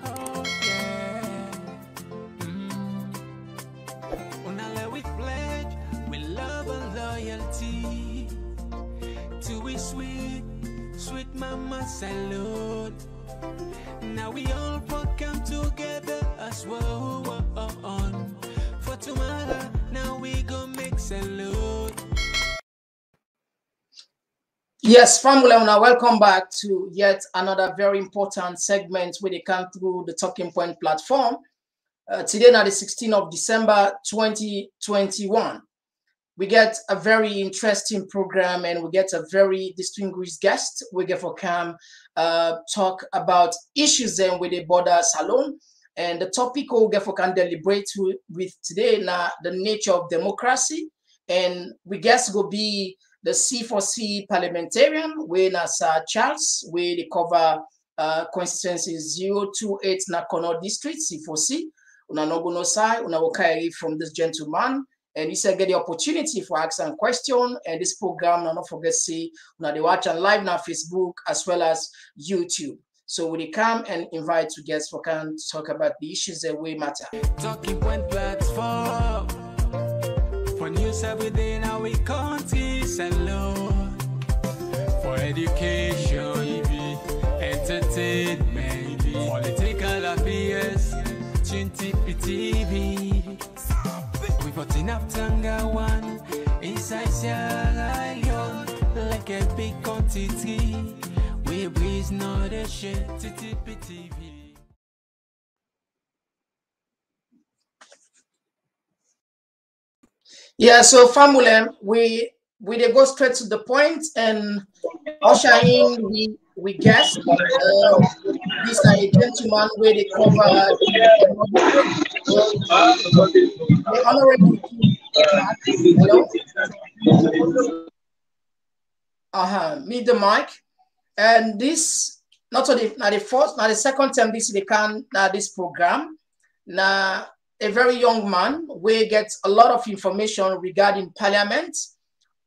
Oh yeah. Unale we pledge with love and loyalty to we sweet, sweet mama salute. Now we all come together as one. For tomorrow, now we go make salute. Yes, family, now welcome back to yet another very important segment where they come through the Talking Point platform. Today, now the 16th of December, 2021. We get a very interesting program and we get a very distinguished guest. We get for come talk about issues then with the border salon. And the topic we'll get for can deliberate with today now the nature of democracy. And we guess will be the C4C parliamentarian, where Sir Charles, where they cover constituency 028 Nakono district, C4C. Una no go no side, una will from this gentleman. And you said get the opportunity for asking question. And this program, not forget see, una they watch on live now Facebook as well as YouTube. So we come and invite you guests for can talk about the issues that we matter. Talking Point platform for news every day now we country alone. For education, entertainment, political affairs, TV. We put enough Tanga one inside Sierra Leone like a big quantity. We breeze not a shit TV. Yeah, so family, we they go straight to the point and usher in we guess this is a gentleman where they cover the honorable. Hello. Meet the mic. And this not the first, not the second time this they can this program. Now a very young man where gets a lot of information regarding parliament.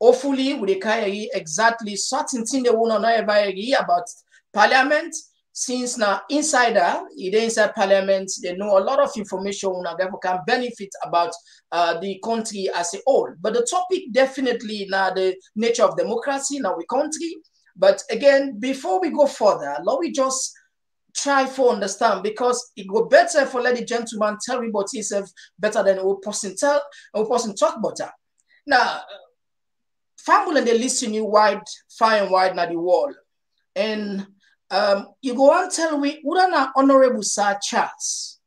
Hopefully, we can exactly certain thing they will not ever hear about parliament. Since now insider, inside parliament, they know a lot of information that can benefit about the country as a whole. But the topic definitely now the nature of democracy in our country. But again, before we go further, let me just try for understand because it go better for let the gentleman tell me about himself better than a person talk about that. Now, family and they listen you wide, far and wide now the world. And you go and tell me who are honorable Sir Charles.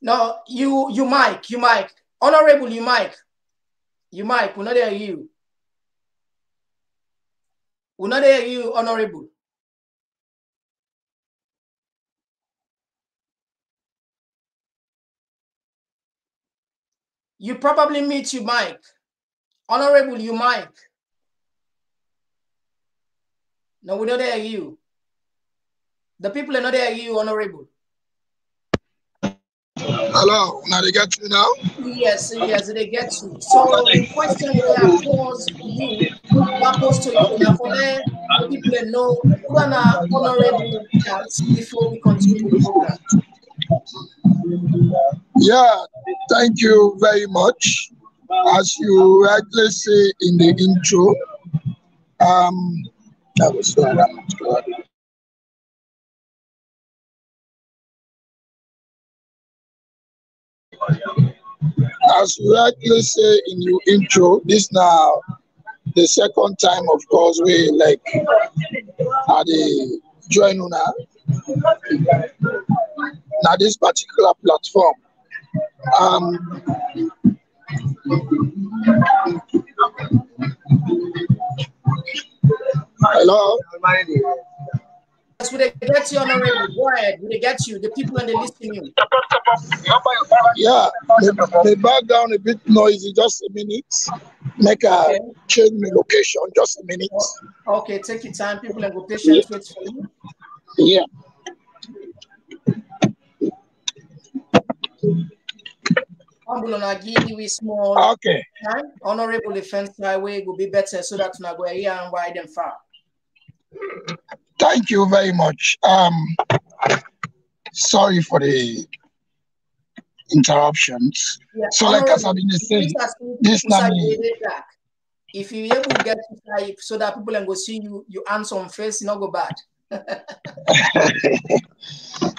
No, you Mike, honorable you Mike, we not there you. We not there you, honorable. You probably meet you, Mike. Honorable, you, Mike. No, we not there you. The people are not there you, honorable. Hello, now they get you now? Yes, they get you. So the question we have posed you, that posed to you, now for the people know who are honorable Charles before we continue the program. Yeah, thank you very much. As you rightly say in the intro, that was so as you rightly say in your intro, this now the second time, of course, we like at the join now this particular platform. Hello. Yes, we get you, honorable. Go ahead. We get you. The people and they listen you. Yeah, the background a bit noisy. Just a minute. Make a change my location. Just a minute. Okay, take your time. People and go patient wait for you. Yeah. small. Okay. Honorable defense highway will be better so that we go here and wide and far. Thank you very much. Sorry for the interruptions. Yeah, so, like as I've been saying, this now if you able to get to type so that people can go see you answer on face, not go bad.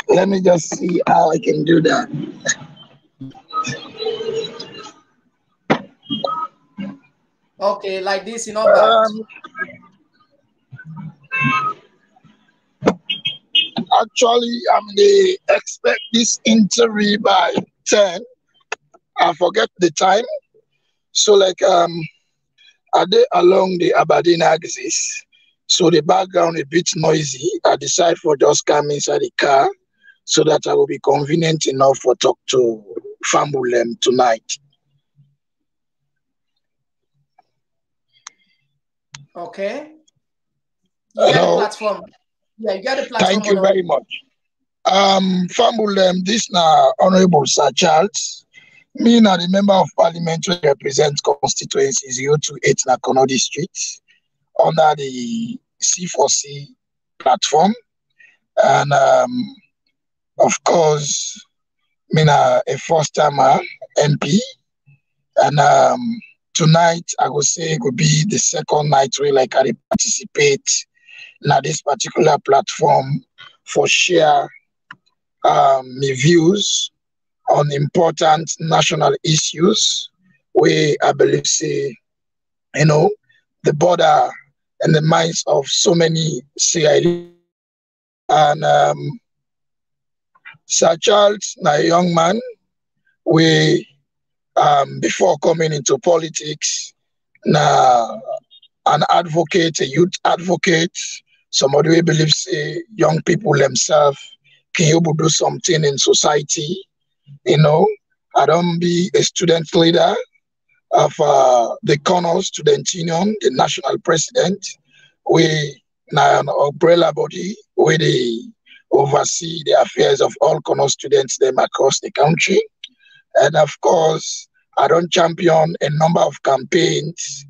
Let me just see how I can do that. Okay, like this, you know bad. Actually, they expect this interview by 10. I forget the time. So, like, are they along the Aberdeen axis? So the background a bit noisy. I decide for just come inside the car so that I will be convenient enough for talk to Fambulem tonight. Okay. You got the platform. Yeah, you got the platform. Thank you very much. Fambulem, this now Honorable Sir Charles. Me now the member of parliament who represents constituency 028 Nakono District under the C4C platform. And of course, me now a first timer MP. And tonight I would say it would be the second night where like I participate in this particular platform for share my views on important national issues where I believe say, the border and the minds of so many CID. And Sir Charles, a young man, we before coming into politics, an advocate, a youth advocate, somebody who believes young people themselves can able to do something in society. I don't be a student leader of the Cornell Student Union, the national president. We now an umbrella body where they oversee the affairs of all Cornell students them across the country. And of course, I don't champion a number of campaigns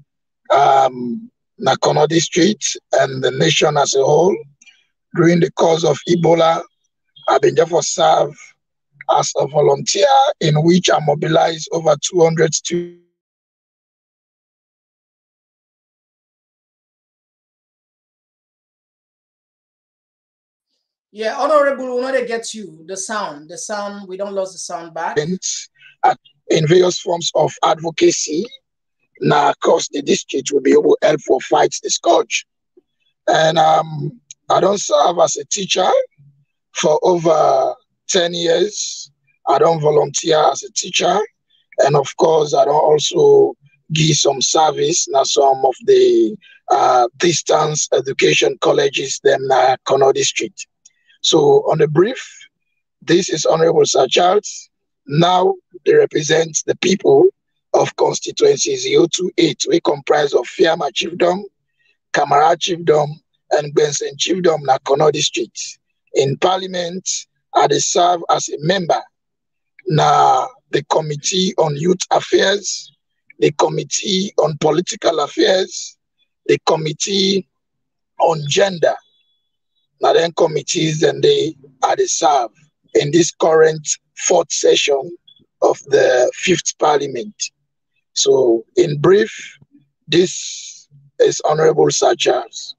Nakono District and the nation as a whole. During the cause of Ebola, I've been therefore served as a volunteer in which I mobilized over 200 students. Yeah, Honorable, we know they get you. The sound, we don't lose the sound back. In various forms of advocacy, now across the district will be able to help for fight the scourge. And I don't serve as a teacher for over 10 years. I don't volunteer as a teacher. And of course, I don't also give some service now some of the distance education colleges them na Kono District. So on the brief, this is Honorable Sir Charles. Now they represent the people of constituency 028. We comprise of Fiama Chiefdom, Kamara Chiefdom, and Benson Chiefdom na Kono District. In Parliament, I serve as a member na the Committee on Youth Affairs, the Committee on Political Affairs, the Committee on Gender. Now then committees and they are serve in this current fourth session of the 5th Parliament. So in brief, this is Honorable Sir Charles.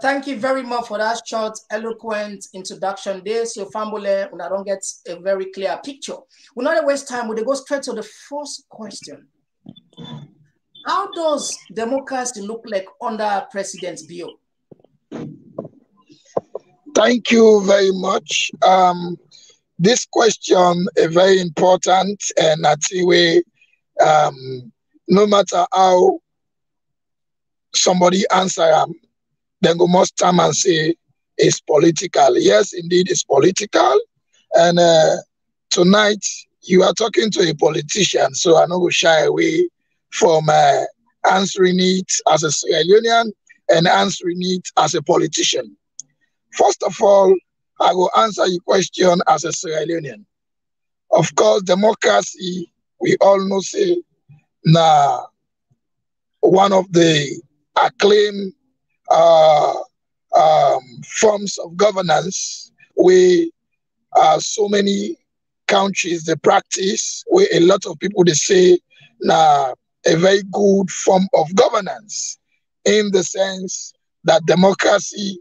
Thank you very much for that short, eloquent introduction there. So Fambule, when I don't get a very clear picture. We're not waste time, we'll go straight to the first question. How does democracy look like under President Bio? Thank you very much. This question is very important, and that's the way, no matter how somebody answer them, then go most time and say it's political. Yes, indeed, it's political. And tonight you are talking to a politician, so I'm not going to shy away from answering it as a Sierra Leonean and answering it as a politician. First of all, I will answer your question as a Sierra Leonean. Of course, democracy, we all know, say, now one of the acclaimed forms of governance where so many countries they practice, where a lot of people they say now a very good form of governance, in the sense that democracy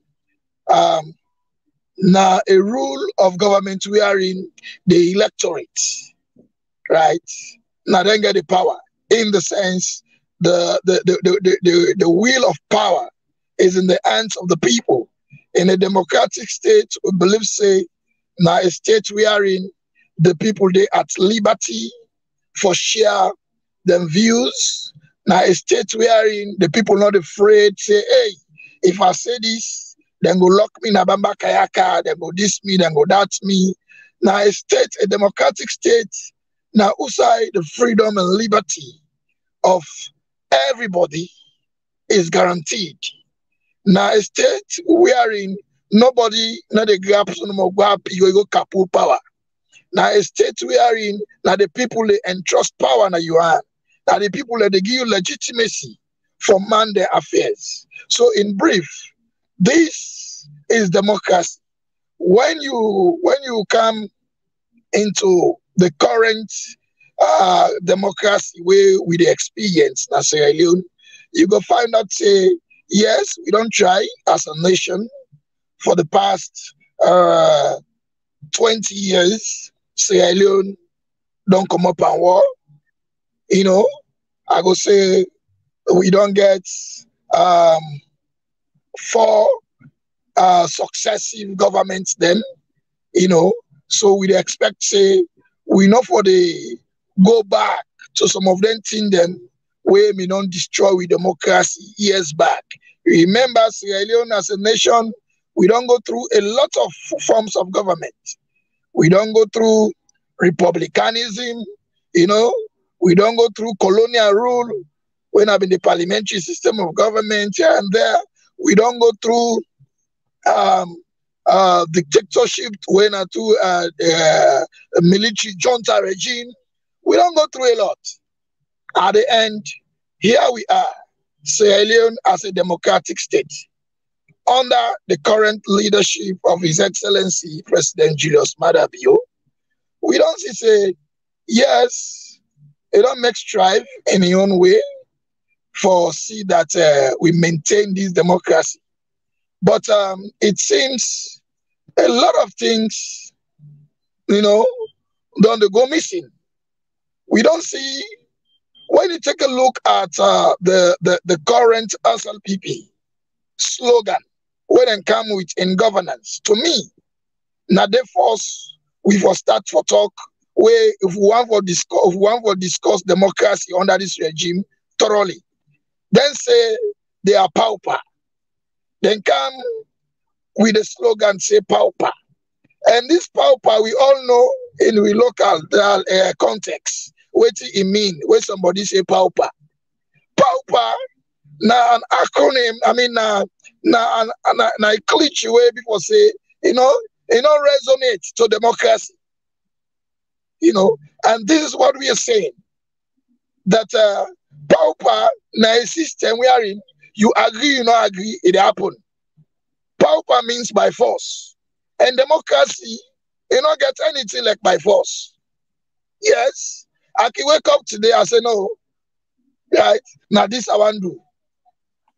now a rule of government wherein the electorate, right, now then get the power, in the sense the wheel of power is in the hands of the people. In a democratic state, we believe, say, now a state wherein the people they at liberty for share them views. Now a state wherein the people not afraid, say, hey, if I say this, then go lock me in a bamba kayaka, then go this me, then go that me. Now a state, a democratic state, now outside the freedom and liberty of everybody is guaranteed. Now a state wherein nobody not a grab no more grab you go kapu power. Now a state wherein now the people they entrust power na you are. Now the people that they give you legitimacy for man their affairs. So in brief, this is democracy. When you come into the current democracy where we the experience na Sierra Leone, you go find out, say, yes, we don't try as a nation for the past 20 years. Sierra Leone don't come up and war. You know, I go say we don't get 4 successive governments then, you know, so we expect, say, we know for the go back to some of them thing them where we don't destroy with democracy years back. Remember, Sierra Leone as a nation, we don't go through a lot of forms of government. We don't go through republicanism, you know, we don't go through colonial rule when I'm in the parliamentary system of government here and there. We don't go through dictatorship when I do a military junta regime. We don't go through a lot. At the end, here we are, Sierra Leone as a democratic state, under the current leadership of His Excellency President Julius Maada Bio. We don't say, yes, it don't make strive in your own way for see that we maintain this democracy. But it seems a lot of things, you know, don't go missing. We don't see, when you take a look at the current SLPP slogan, when they come with in governance, to me, now they force, we for start for talk, where if we want to discuss democracy under this regime thoroughly, then say they are pauper. Then come with the slogan, say pauper. And this pauper, we all know in the local context, what it mean when somebody say pauper. Pauper, now an acronym, I mean, now a cliche way people say, it resonate to democracy. You know, and this is what we are saying, that pauper, now a system we are in, you agree, you not agree, it happen. Pauper means by force. And democracy, you don't get anything like by force. Yes, I can wake up today and say, no, right, now this I want to do.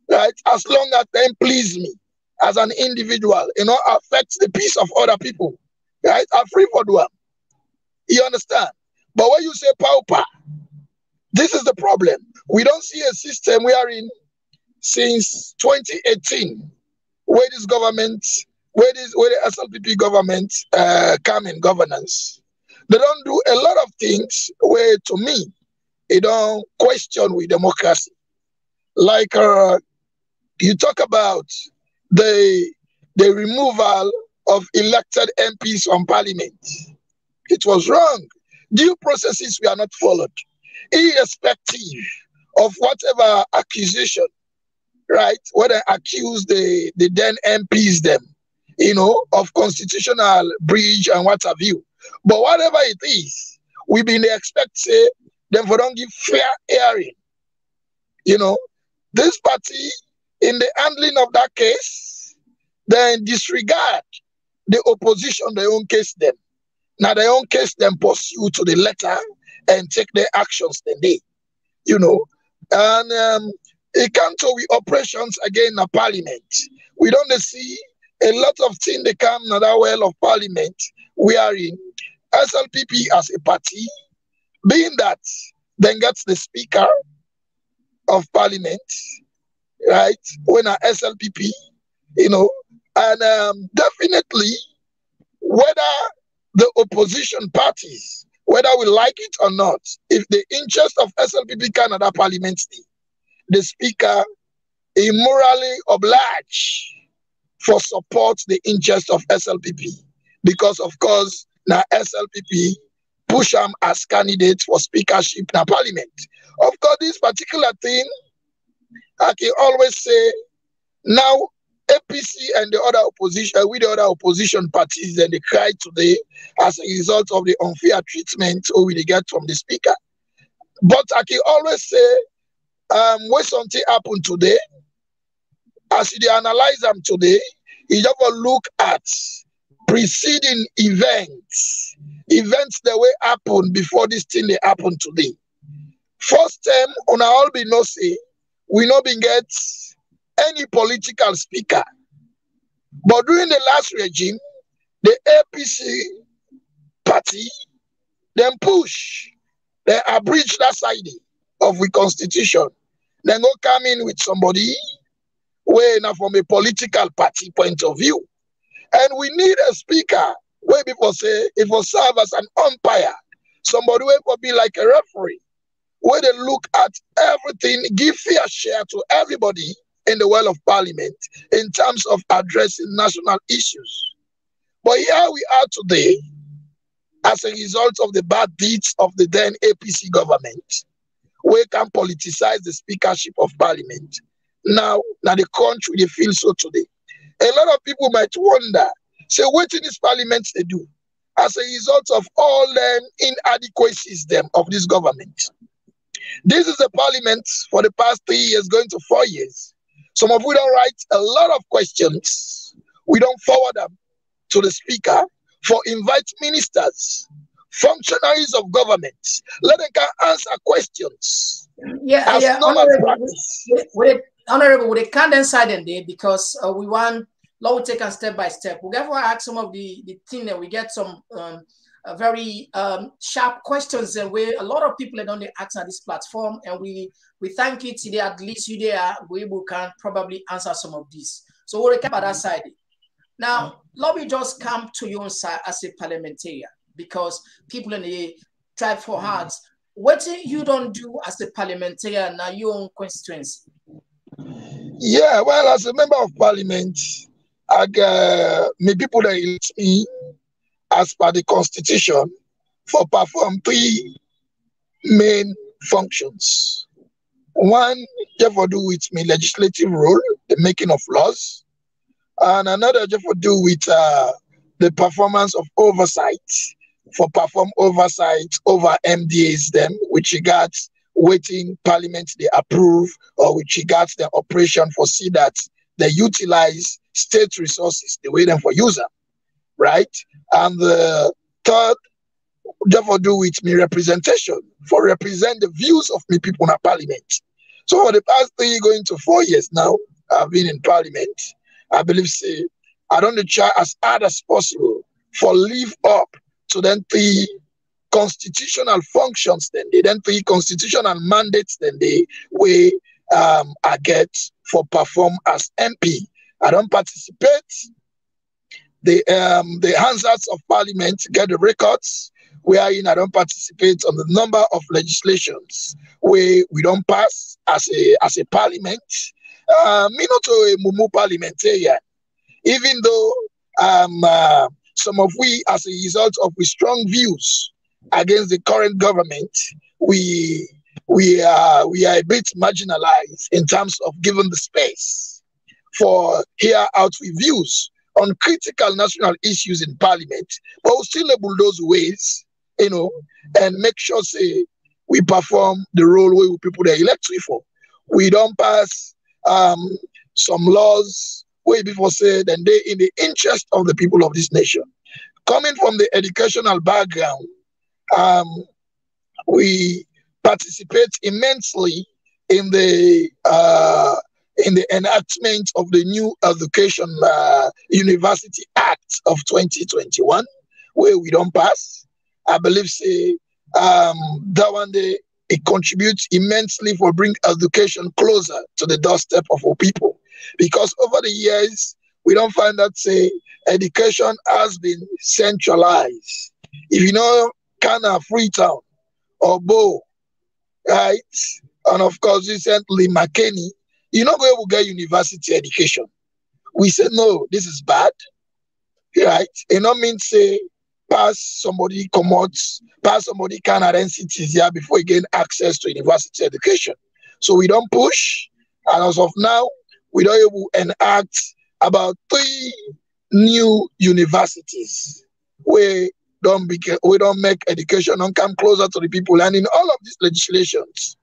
Right, as long as they please me as an individual, affects the peace of other people. Right, I'm free for doing. You understand? But when you say pauper, this is the problem. We don't see a system we are in since 2018, where this government, where the SLPP government come in governance. They don't do a lot of things where, to me, they don't question with democracy. Like you talk about the removal of elected MPs from parliament. It was wrong. Due processes were not followed, irrespective of whatever accusation, right? When they accuse the then MPs them, of constitutional breach and what have you. But whatever it is, we been expect say them for don't give fair hearing. You know, this party in the handling of that case, then disregard the opposition, their own case them. Now their own case them pursue to the letter and take their actions then they, you know. And it comes to we operations again in the parliament. We don't see a lot of things they come in that well of parliament. We are in SLPP as a party, being that then gets the speaker of parliament, right? When a SLPP, you know, and definitely whether the opposition parties, whether we like it or not, if the interest of SLPP Canada Parliament, the speaker is morally obliged for support the interest of SLPP, because of course now SLPP push them as candidates for speakership in parliament. Of course, this particular thing, I can always say now APC and the other opposition, with the other opposition parties, and they cry today as a result of the unfair treatment we get from the speaker. But I can always say, when something happened today, as you analyze them today, you just look at preceding events that will happen before this thing they happen today. First time, on all be no say, we not been get any political speaker. But during the last regime, the APC party, then push, they abridge that side of the constitution. Then go come in with somebody where now from a political party point of view. And we need a speaker where people say it will serve as an umpire, somebody where will be like a referee, where they look at everything, give fair share to everybody in the world of parliament in terms of addressing national issues. But here we are today as a result of the bad deeds of the then APC government, we can politicize the speakership of parliament. Now the country, they feel so today. A lot of people might wonder, say, what in this parliament they do as a result of all them inadequacies them of this government. This is a parliament for the past 3 years, going to 4 years. Some of we don't write a lot of questions. We don't forward them to the speaker for invite ministers, functionaries of government. Let them can answer questions. Honorable, we can't inside them there because we want law take a step by step. We'll therefore ask some of the thing that we get some very sharp questions and where a lot of people are on the ask on this platform, and we thank you today. At least you there we can probably answer some of these. So we'll recap at that side. Now, let me just come to your side as a parliamentarian, because people in the try for hearts. What you don't do as a parliamentarian now your own constituency? Yeah, well, as a member of parliament, I maybe people that elect me as per the constitution for perform 3 main functions. One, have to do with my legislative role, the making of laws, and another have to do with the performance of oversight, for perform oversight over MDAs them, which regards waiting parliament they approve, or which regards their operation for see that they utilize state resources the way them for user, right? And the third, therefore, do with me representation, for represent the views of me people in a parliament. So for the past 3 going to 4 years now, I've been in parliament. I believe say I don't try as hard as possible for live up to then 3 constitutional functions then 3 constitutional mandates we I get for perform as MP. I don't participate. The Hansards of Parliament get the records wherein I don't participate on the number of legislations where we don't pass as a parliament. Me not a mumu parliamentarian, even though some of we, as a result of we strong views against the current government, we are a bit marginalized in terms of giving the space for hear out with views on critical national issues in parliament, but we'll still label those ways, and make sure say we perform the role where people they elect we for. We don't pass some laws way before said and they in the interest of the people of this nation. Coming from the educational background, we participate immensely in the enactment of the new Education University Act of 2021, where we don't pass. I believe say that one day it contributes immensely for bring education closer to the doorstep of our people. Because over the years, we don't find that say education has been centralized. If you know Kana, Freetown, or Bo, right, and of course recently McKinney, you're not going to get university education. We said no, this is bad, right? It not mean say pass somebody Canada entities here before you gain access to university education. So we don't push, and as of now, we don't able enact about 3 new universities where we don't make education and come closer to the people. And in all of these legislations,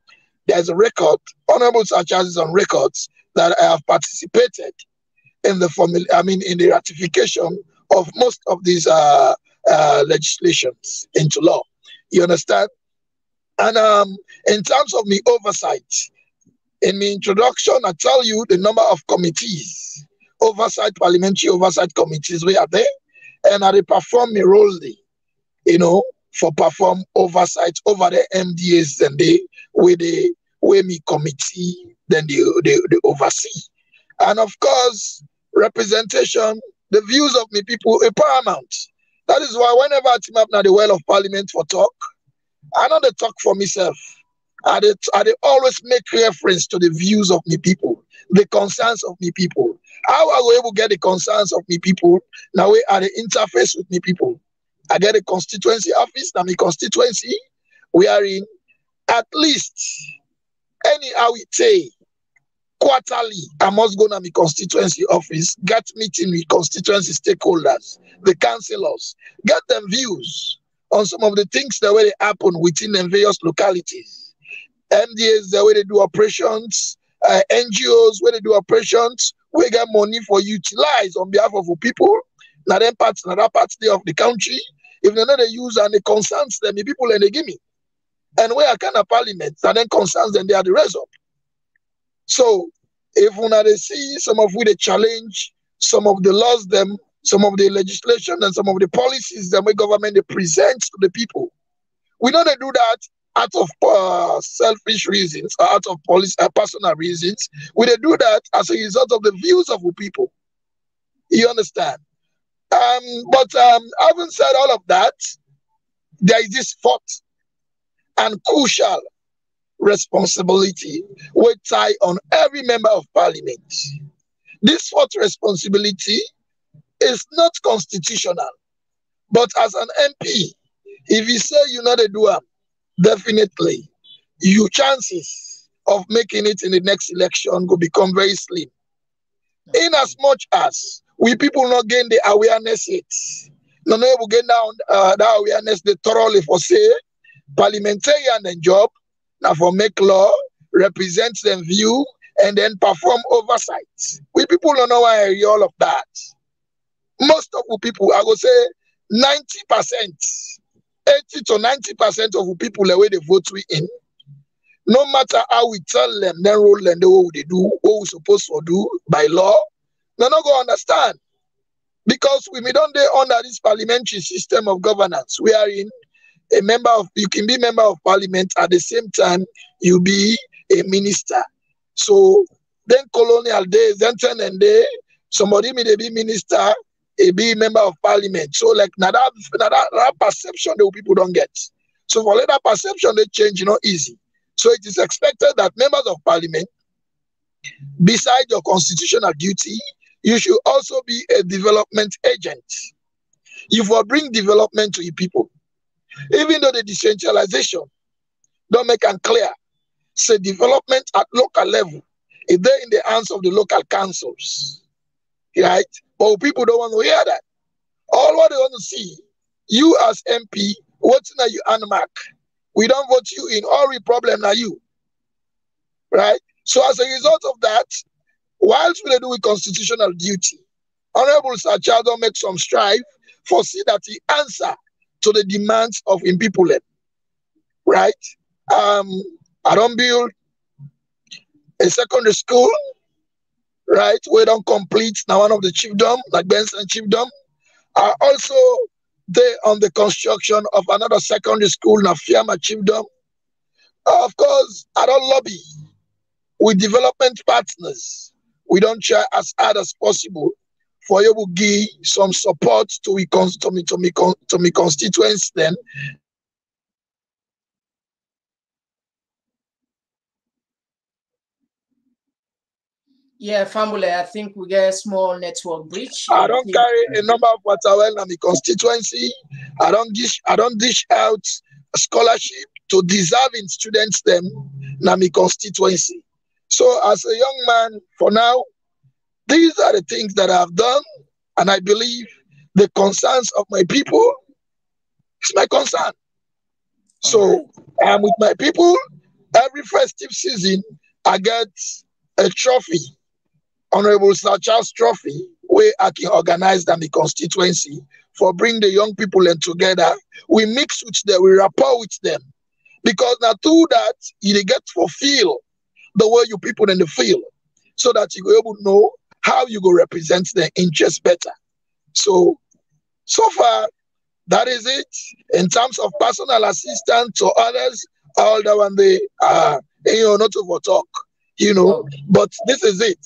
there's a record, honorable such as on records, that I have participated in the ratification of most of these legislations into law. You understand? And in terms of me oversight, in my introduction, I tell you the number of committees, parliamentary oversight committees we are there, and I perform a role, for perform oversight over the MDAs and where me committee, then they oversee. And of course, representation, the views of me people are paramount. That is why whenever I team up now the well of parliament for talk, I know they talk for myself. I always make reference to the views of me people, the concerns of me people. How I will able to get the concerns of me people? Now we are the interface with me people. I get a constituency office. Now my constituency, we are in at least anyhow we say quarterly. I must go to my constituency office, get meeting with constituency stakeholders, the councillors, get them views on some of the things that will happen within the various localities. MDAs, the way they do operations, NGOs, where they do operations, we get money for utilize on behalf of the people. Now them parts, another parts of the country. If they know they use and it concerns them, the people and they give me. And where I kind of parliament, and then concerns them, they are the result. So if they see some of we they challenge some of the laws, some of the legislation and some of the policies that the government they present to the people, we know they do that out of selfish reasons, or out of personal reasons. We they do that as a result of the views of the people. You understand? But having said all of that, there is this fourth and crucial responsibility we tie on every member of parliament. This fourth responsibility is not constitutional, but as an MP, if you say you're not a doer, definitely your chances of making it in the next election will become very slim. In as much as we people not gain the awareness yet, no able gain down that awareness they thoroughly for say parliamentarian and job now for make law, represent them view, and then perform oversight. We people don't know why all of that. Most of the people, I would say 90%, 80 to 90% of the people the way they vote we in, no matter how we tell them, then roll them, what they do, what we supposed to do by law, they're not going to understand. Because we don't be under this parliamentary system of governance. We are in you can be member of parliament at the same time you be a minister. So then colonial days, then turn and day, somebody may be minister, be member of parliament. So like now that perception that people don't get. So for that perception they change, easy. So it is expected that members of parliament, beside your constitutional duty, you should also be a development agent. You will bring development to your people. Even though the decentralization don't make it clear, say development at local level is there in the hands of the local councils. right? But people don't want to hear that. All what they want to see, you as MP, what's now you unmark. We don't vote you in. All the problem now you, right? So as a result of that, whilst we do with constitutional duty, Honorable Sir Charles don't make some strive for see that he answer to the demands of in people, right? I don't build a secondary school, right? We don't complete now one of the chiefdom, like Benson chiefdom. Are also there on the construction of another secondary school in Fiama chiefdom. Of course, I don't lobby with development partners. We don't try as hard as possible for you to give some support to me constituents then. Yeah, family, I think we get a small network breach. I don't carry a number of Watawel in my constituency. I don't dish out a scholarship to deserving students them in my constituency. So as a young man, for now, these are the things that I've done, and I believe the concerns of my people is my concern. So I'm with my people. Every festive season, I get a trophy, Honorable Sir Charles Trophy, where I can organize them the constituency for bring the young people in together. We mix with them, we rapport with them. Because now through that, you get fulfill the way you people in the field, so that you go able to know how you go represent their interests better. So far, that is it. In terms of personal assistance to others, all that one they not over talk, but this is it.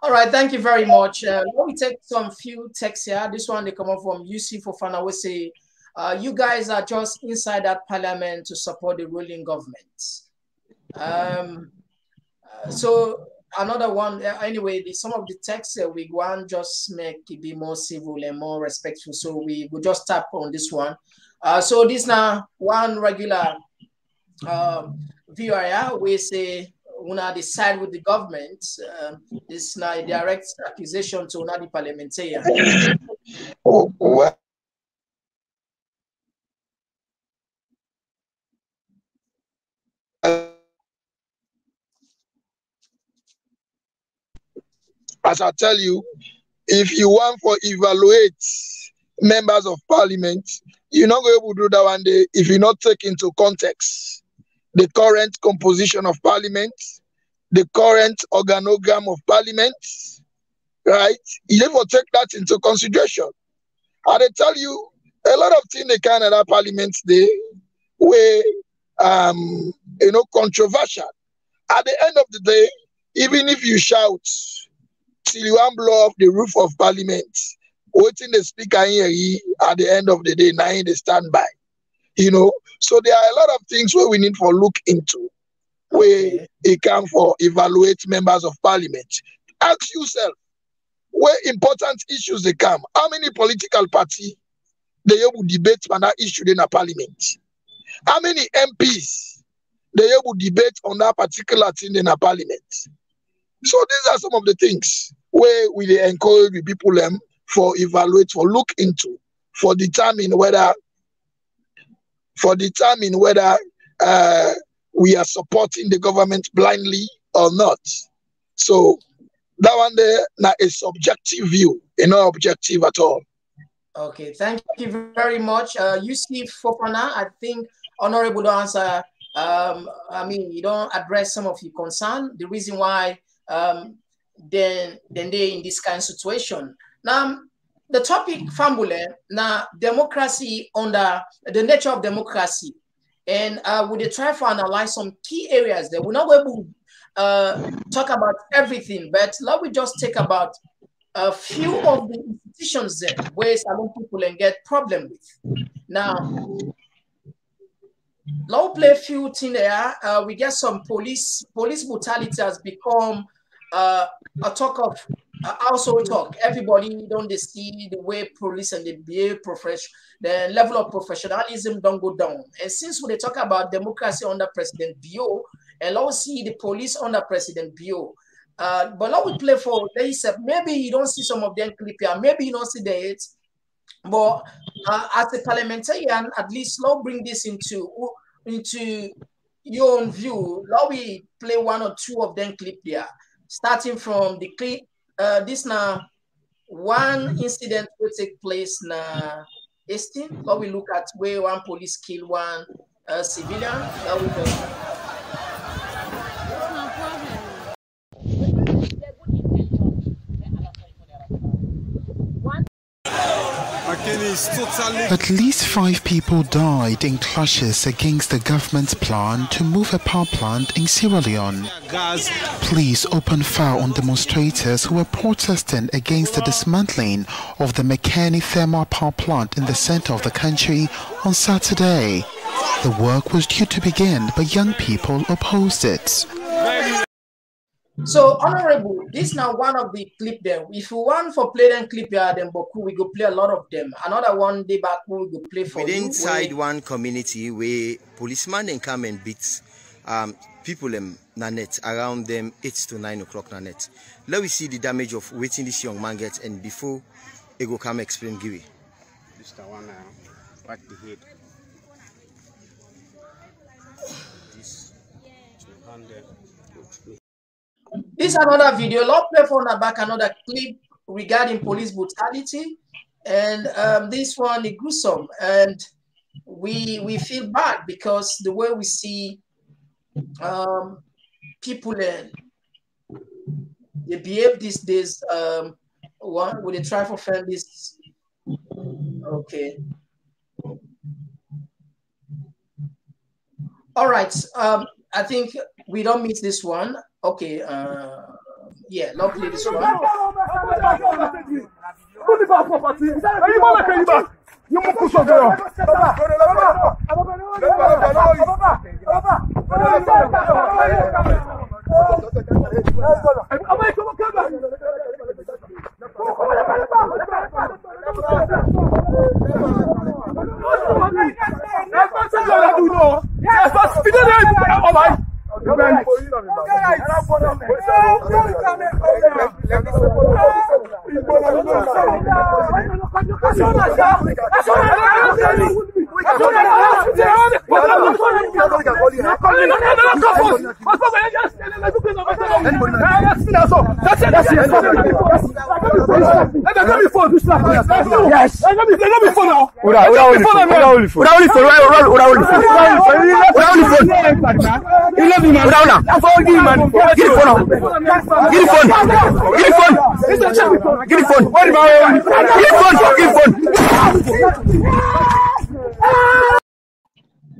All right, thank you very much. Let me take some few texts here. This one they come up from UC Fofana. We say, you guys are just inside that parliament to support the ruling government. So another one, anyway, some of the texts we want just make it be more civil and more respectful. So we will just tap on this one. So this now one regular viewer, we say, una decide with the government. This now a direct accusation to una the parliamentarian. Oh, well. As I tell you, if you want to evaluate members of parliament, you're not going to be able to do that one day if you not take into context the current composition of parliament, the current organogram of parliament, right? You have to take that into consideration. And I tell you, a lot of things they can at our parliament they were controversial. At the end of the day, even if you shout till you want blow off the roof of parliament, waiting the speaker here at the end of the day, now they stand by. So there are a lot of things where we need to look into, where it can for evaluate members of parliament. Ask yourself, where important issues they come, how many political parties they will debate on that issue in a parliament? How many MPs they will debate on that particular thing in a parliament? So these are some of the things where we encourage the people for evaluate, for look into, for determine whether we are supporting the government blindly or not. So that one there now is subjective view, not objective at all. Okay, thank you very much. UC Fofana, I think honorable answer. You don't address some of your concern. The reason why then they in this kind of situation. Now, the topic, Fambule, now democracy under the nature of democracy, and we try to analyze some key areas there. We're not going to talk about everything, but let me just take about a few of the institutions there where some people can get problem with. Now, let's play a few things there. We get some police brutality has become a talk of household talk. Everybody don't see the way police and the behave the level of professionalism don't go down. And since we talk about democracy under President Bio, and let's see the police under President Bio, But now we play for they said maybe you don't see some of them clip here, maybe you don't see the hits. But as a parliamentarian, at least now bring this into your own view. Now we play one or two of them clip there, starting from the clip. This now one incident will take place now. Now we look at where one police kill one civilian. Now we go. At least 5 people died in clashes against the government's plan to move a power plant in Sierra Leone. Police opened fire on demonstrators who were protesting against the dismantling of the Mekane thermal power plant in the center of the country on Saturday. The work was due to begin, but young people opposed it. So, Honorable, this now one of the clip there. If you want for play them clip here, then Boku, we go play a lot of them. Another one day back, we go play for within you. Inside one community where policemen then come and beat people in Nanet around them 8 to 9 o'clock Nanet. Let we see the damage of waiting this young man gets, and before he go come explain Giwi. This the one back the head. This 200. This is another video. Let's play for the back another clip regarding police brutality, and this one is gruesome, and we feel bad because the way we see people they behave these days. One with the try for families. Okay. All right. I think we don't miss this one. Okay, yeah, let's play this one.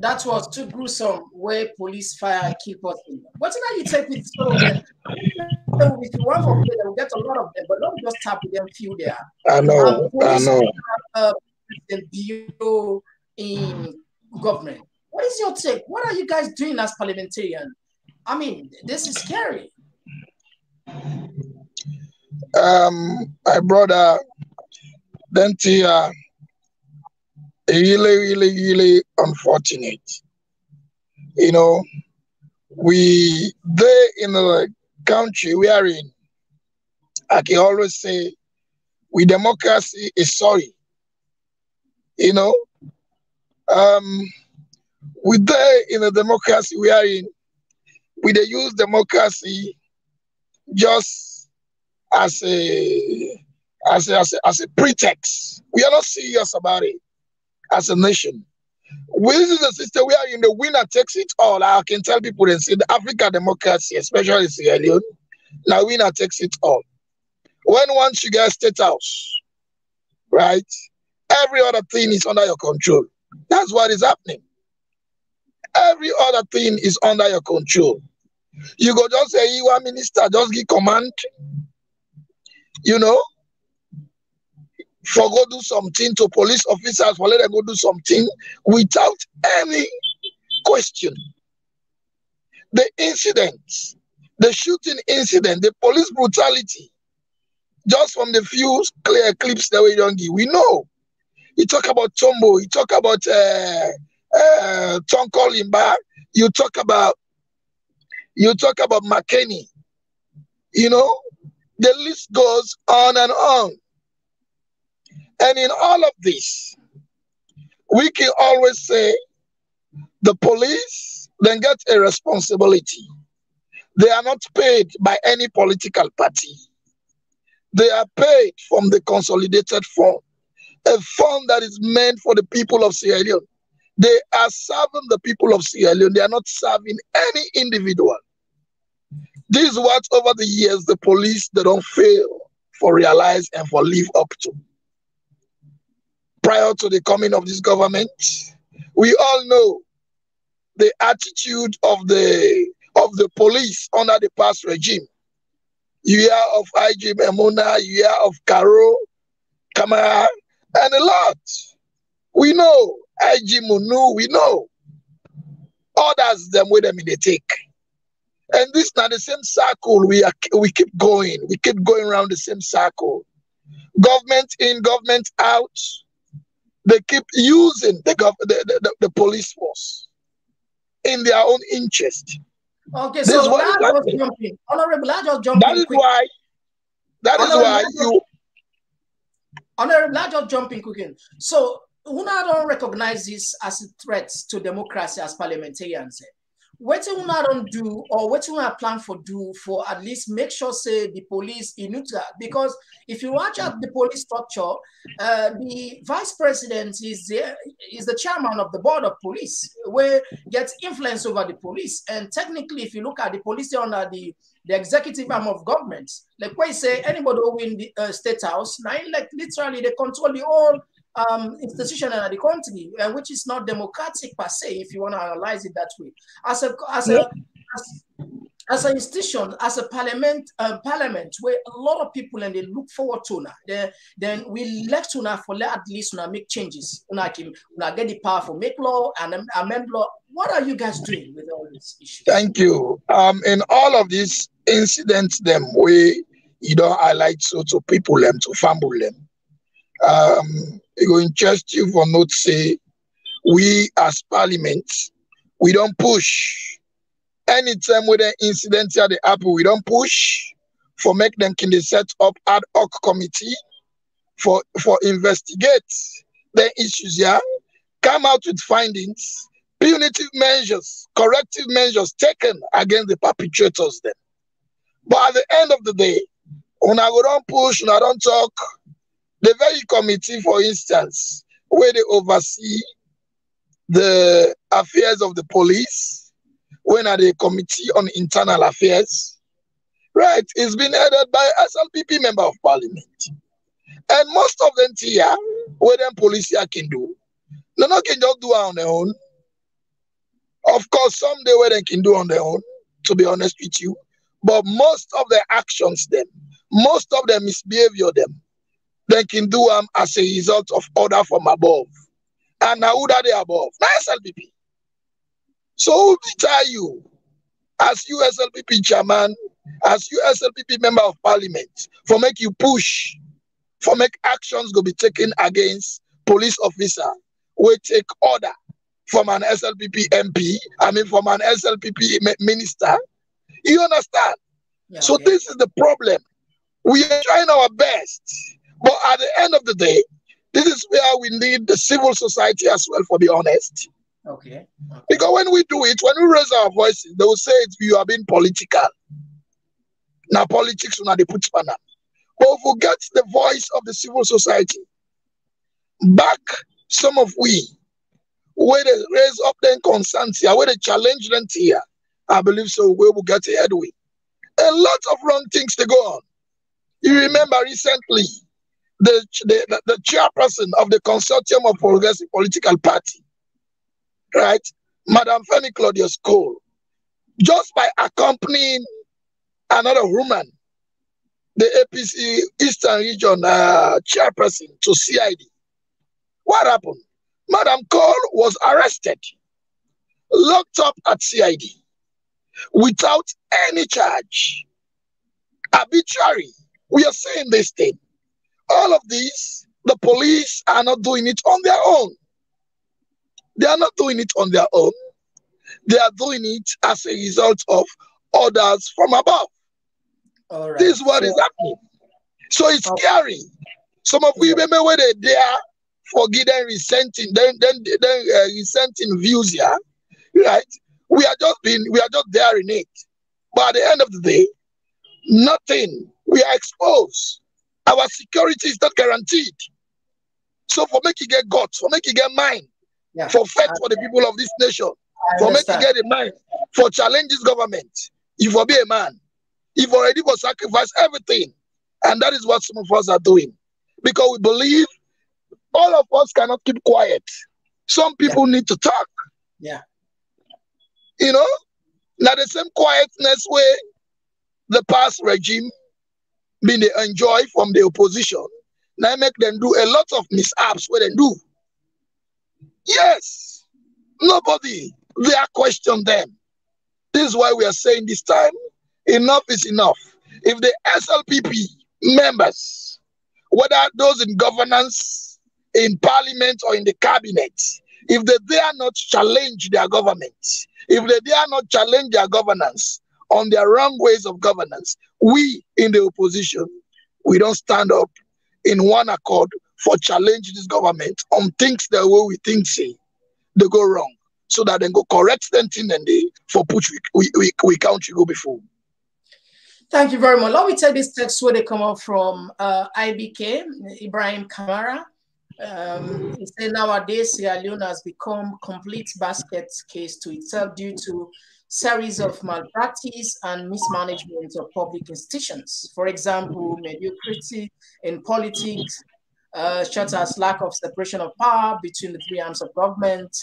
That was too gruesome where police fire kill person. What now you take with some of them? So if you want to play, we'll get a lot of them, but don't just tap with them few there. I know. The bureau in government. What is your take? What are you guys doing as parliamentarians? I mean, this is scary. My brother, Dentia, really unfortunate. You know, they in the country we are in, I can always say, we democracy is sorry. You know, we there in the democracy we are in, we they use democracy just as a pretext. We are not serious about it as a nation. This is the system we are in. The winner takes it all. I can tell people and say the African democracy, especially Sierra Leone, now winner takes it all. When once you get state house, right, every other thing is under your control. That's what is happening. Every other thing is under your control. You go just say you are minister, just give command, you know, for go do something to police officers, for let them go do something without any question. The incidents, the shooting incident, the police brutality, just from the few clear clips that we don't give, we know. You talk about Tombo, you talk about Tonko Limba, you talk about Makeni, You know, the list goes on and on. And in all of this, we can always say the police then get a responsibility. They are not paid by any political party. They are paid from the consolidated fund, a fund that is meant for the people of Sierra Leone. They are serving the people of Sierra Leone. They are not serving any individual. This is what over the years the police, they don't fail for realize and for live up to. Prior to the coming of this government, we all know the attitude of the police under the past regime. You hear of IG Memona, you hear of Caro, Kamara, and a lot. We know IG Munu, we know. Others them with them in the take. And this now the same circle we keep going. We keep going around the same circle. Government in, government out. They keep using the police force in their own interest. Okay, so Honorable, I just jump in quick. Honorable, I just jump in quick. So, Una don't recognize this as a threat to democracy as parliamentarians. What you don't do, or what you plan for do for at least make sure say the police is neutral? Because if you watch out the police structure, the vice president is the chairman of the board of police, where gets influence over the police. And technically, if you look at the police, they're under the executive arm of government. Like why say anybody who win the state house, now like literally they control the whole institution in the country, which is not democratic per se, if you want to analyze it that way. As an institution, as a parliament where a lot of people and they look forward to now, then we left to now for at least make changes. Get the power for make law and amend law. What are you guys doing with all these issues? Thank you. In all of these incidents, them we you don't highlight so to people them to fumble them. It will interest you for not say we as parliament we don't push anytime with an incident here the Apple we don't push for make them can they set up ad hoc committee for investigate the issues here, come out with findings, punitive measures, corrective measures taken against the perpetrators then. But at the end of the day, when I go don't push, when I don't talk, the very committee, for instance, where they oversee the affairs of the police, when are the committee on internal affairs, right? It's been headed by SLPP member of parliament. And most of them here, where them police here can do, no can just do it on their own. Of course, someday where they can do on their own, to be honest with you. But most of their actions, them, most of their misbehavior, them, they can do them as a result of order from above. And now who are they above? Now SLPP. So who tell you, as you SLPP chairman, as you SLPP member of parliament, for make you push, for make actions go be taken against police officer, we take order from an SLPP MP, from an SLPP minister. You understand? Yeah, so this is the problem. We are trying our best. But at the end of the day, this is where we need the civil society as well, for be honest. Okay. Because when we do it, when we raise our voices, they will say you are being political. Now politics will not be put on. But if we get the voice of the civil society, back some of we, where they raise up their concerns here, where they challenge them here, I believe so we will get a headway. A lot of wrong things to go on. You remember recently, the chairperson of the Consortium of Progressive Political Party, right, Madam Femi Claudius Cole, just by accompanying another woman, the APC Eastern Region chairperson to CID. What happened? Madam Cole was arrested, locked up at CID without any charge. Arbitrary. We are saying this thing. All of these, the police are not doing it on their own. They are not doing it on their own. They are doing it as a result of orders from above. All right. This is what is happening. So it's scary. Some of we remember when they are forgetting resenting, then resenting views here, right? We are just there in it. But at the end of the day, nothing. We are exposed. Our security is not guaranteed. So for make you get guts, for make you get mind, for fight for the people of this nation, for make you get a mind, for challenge this government, you for be a man. You've already for sacrifice everything. And that is what some of us are doing. Because we believe all of us cannot keep quiet. Some people need to talk. Yeah. You know, now the same quietness way the past regime been they enjoy from the opposition. Now make them do a lot of mishaps where they do. Yes. Nobody dare question them. This is why we are saying this time, enough is enough. If the SLPP members, whether those in governance, in parliament or in the cabinet, if they dare not challenge their government, if they dare not challenge their governance on their wrong ways of governance, we in the opposition, we don't stand up in one accord for challenge this government on things the way we think say they go wrong, so that they go correct them thing and they for push we country go before. Thank you very much. Let me take this text where they come up from IBK, Ibrahim Kamara. He said nowadays Sierra Leone has become complete basket case to itself due to series of malpractice and mismanagement of public institutions. For example, mediocrity in politics, such as lack of separation of power between the three arms of government,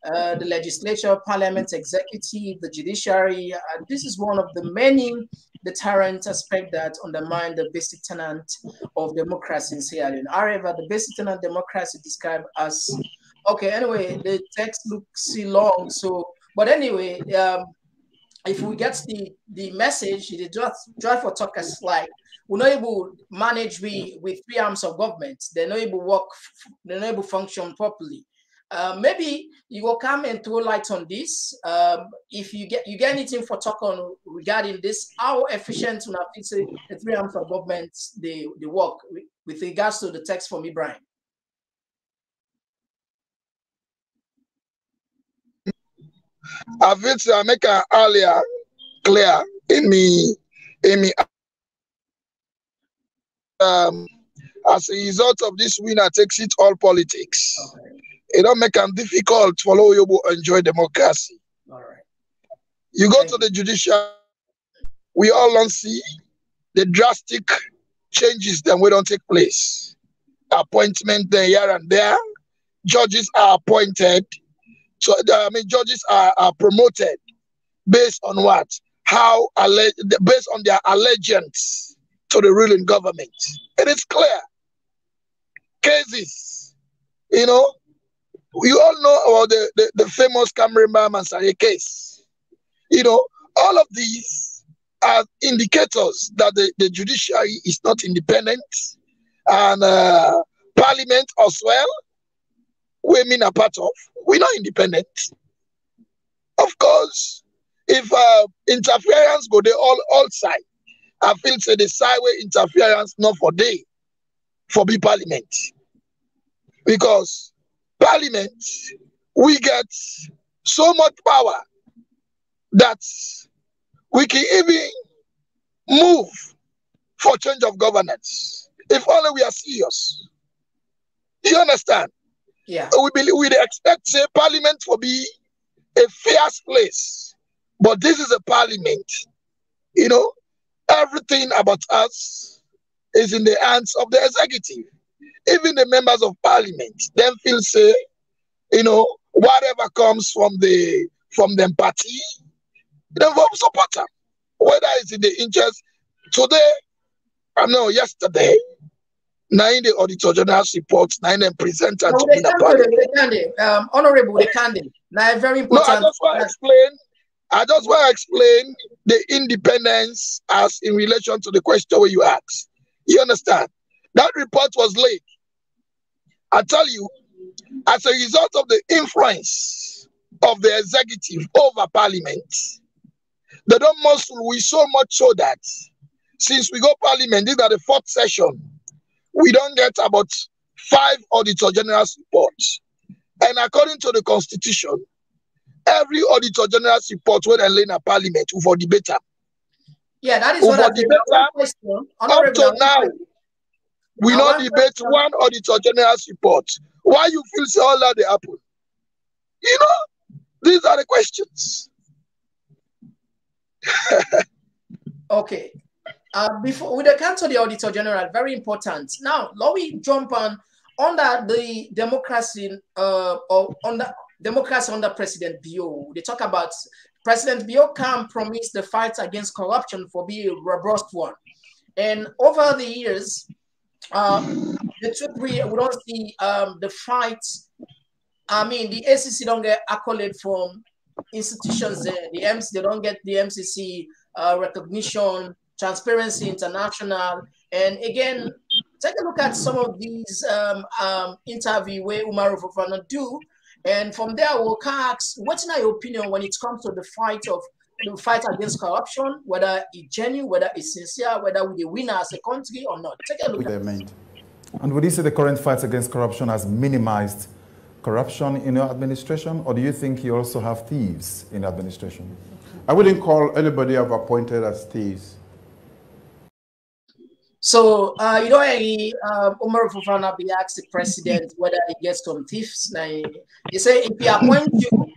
the legislature, parliament, executive, the judiciary. This is one of the many deterrent aspects that undermine the basic tenet of democracy in Sierra Leone. However, the basic tenet of democracy described as, okay, anyway, the text looks long, so, but anyway, if we get the message, the drive for talkers like, we're not able to manage with three arms of government, they're not able to work, they're not able to function properly. Maybe you will come and throw light on this. If you get anything for talk on regarding this, how efficient the three arms of government they work with regards to the text from Ibrahim. I will make an earlier clear in me as a result of this winner takes it all politics. Okay. It don't make it difficult for you to enjoy democracy. All right. You go to the judiciary, we all don't see the drastic changes that we don't take place. Appointment there, here and there. Judges are appointed. So judges are promoted based on what? Based on their allegiance to the ruling government. It is clear. Cases, you all know about the famous Cameroon Mansari case. All of these are indicators that the judiciary is not independent, and parliament as well, women are part of, we're not independent. Of course, if interference go there all side, I feel say the sideway interference not for day, for be parliament. Because parliament, we get so much power that we can even move for change of governance. If only we are serious. Do you understand? Yeah. We expect say parliament to be a fierce place. But this is a parliament. Everything about us is in the hands of the executive. Even the members of parliament, them feel say, whatever comes from them party, they will support them. Whether it's in the interest today, yesterday, now in the Auditor General's report, now in the presenter to be the Honorable Dekande. Now very important. No, I just want to explain the independence as in relation to the question where you asked. You understand? That report was late. I tell you, as a result of the influence of the executive over parliament, they don't muscle we so much so that Since we go parliament, these are the 4th session. We don't get about 5 Auditor General's reports. And according to the Constitution, every Auditor General's report when they lay in a parliament for debate. Yeah, that is what I think. Up to now, we don't debate one Auditor General's report. Why you feel so all that they happen? You know, these are the questions. Okay. Before we come to the Auditor General, very important. Now, let me jump on under the democracy or under democracy under President Bio. They talk about President Bio can promise the fight against corruption for being a robust one. And over the years, we don't see the fight. I mean, the ACC don't get accolade from institutions there. The MC, they don't get the MCC recognition, Transparency International. And again, take a look at some of these interviews where Umaru Fofana do. And from there, we'll ask, what's your opinion when it comes to the fight against corruption, whether it's genuine, whether it's sincere, whether we win as a country or not? Take a look at it. And would you say the current fight against corruption has minimized corruption in your administration, or do you think you also have thieves in administration? I wouldn't call anybody I've appointed as thieves. So, you know, Umar Fofana be asked the president whether he gets some thieves. Now, he say if he appoint you,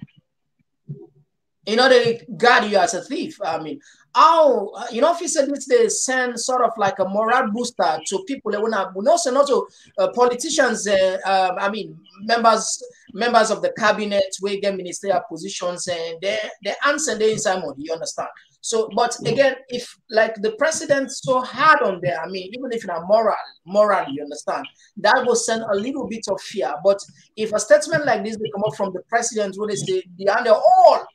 in order to guard you as a thief, I mean, how, you know, if he said this, they send sort of like a moral booster to people that we also not to politicians, I mean, members of the cabinet, we get ministerial positions, and they answer the inside money, you understand? So, but again, if like the president's so hard on there, I mean, even if it's moral, you understand, that will send a little bit of fear. But if a statement like this will come up from the president, when they say behind all,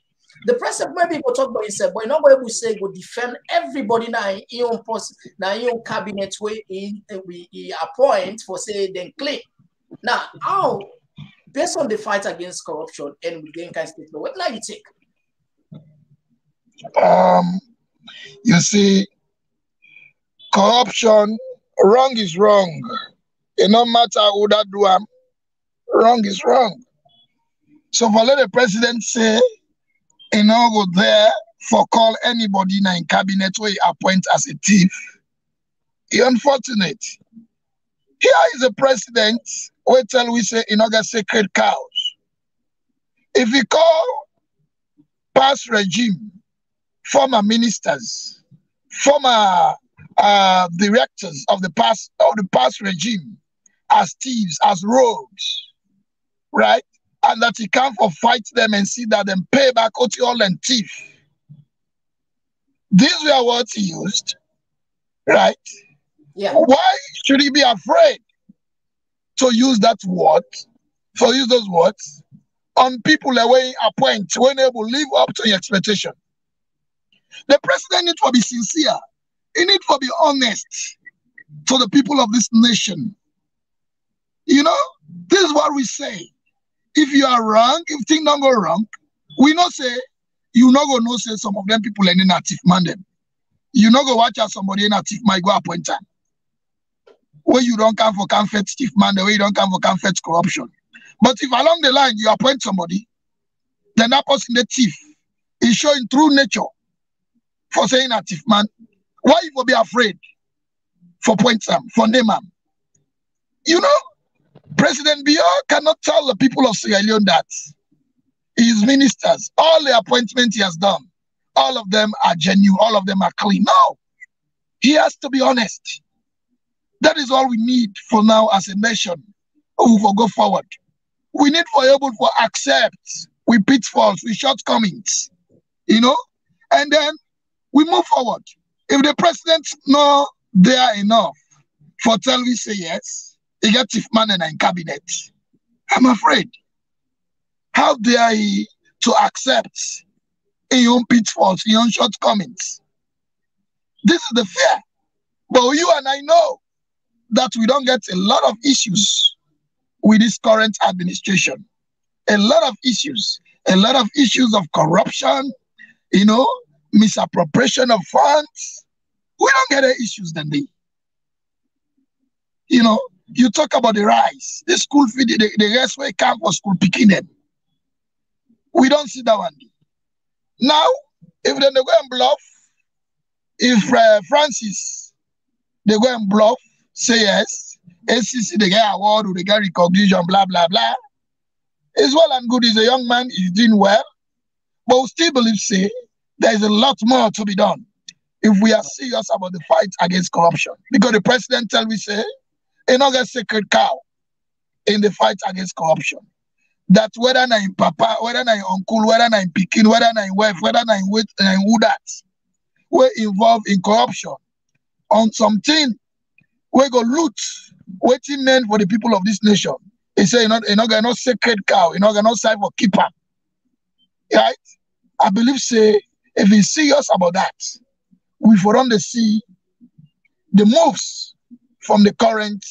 the president maybe will talk about himself, but you're not able to say will defend everybody now in your post, now in your cabinet where he appoint for say then claim. Now, how based on the fight against corruption and with the kind of statement, what do you take? You see, corruption, wrong is wrong. It no matter who that do, wrong is wrong. So for let the president say, you know, go there for call anybody in cabinet where he appoint as a thief, it's unfortunate. Here is a president who tell we say, you know, get sacred cows. If we call past regime, former ministers, former directors of the past regime as thieves, as rogues, right? And that he come for fight them and see that them pay back all and thief. These were words he used, right? Yeah. Why should he be afraid to use that word, to use those words on people that way appoint when they will live up to your expectation? The president needs to be sincere. He needs to be honest to the people of this nation. You know, this is what we say. If you are wrong, if things don't go wrong, we not say, you not go no say some of them people are native man them. You not go watch out somebody native might go appoint time. Where you don't come for comfort stiff man, the way you don't come for comfort corruption. But if along the line you appoint somebody, then that person the thief is showing true nature for saying a thief man. Why you will be afraid for point some, for name them? You know, President Bio cannot tell the people of Sierra Leone that his ministers, all the appointments he has done, all of them are genuine, all of them are clean. No, he has to be honest. That is all we need for now as a nation. We will go forward. We need for able to accept with pitfalls, with shortcomings, you know, and then we move forward. If the president not there enough for tell we say yes, he gets chief man in cabinet, I'm afraid. How dare he to accept his own pitfalls, his own shortcomings? This is the fear. But you and I know that we don't get a lot of issues with this current administration. A lot of issues of corruption, you know, misappropriation of funds, We don't get the issues then they. You know, you talk about the rice, the school fee, the rest way come for school picking them. We don't see that one. Now, if then they go and bluff, if Francis, they go and bluff, say yes, ACC, they get award, or they get recognition, blah, blah, blah. It's well and good. He's a young man, he's doing well. But we still believe, say, there's a lot more to be done if we are serious about the fight against corruption. Because the president tell me, say, a not a sacred cow in the fight against corruption. That whether I'm in papa, whether I'm in uncle, whether I'm in pikin, whether I'm in wife, whether I'm in who that, we're involved in corruption on something, we go loot, waiting men for the people of this nation. He say, you're not sacred cow, you're not side for keeper. Right? I believe, say, if he's serious about that, we for on the see the moves from the current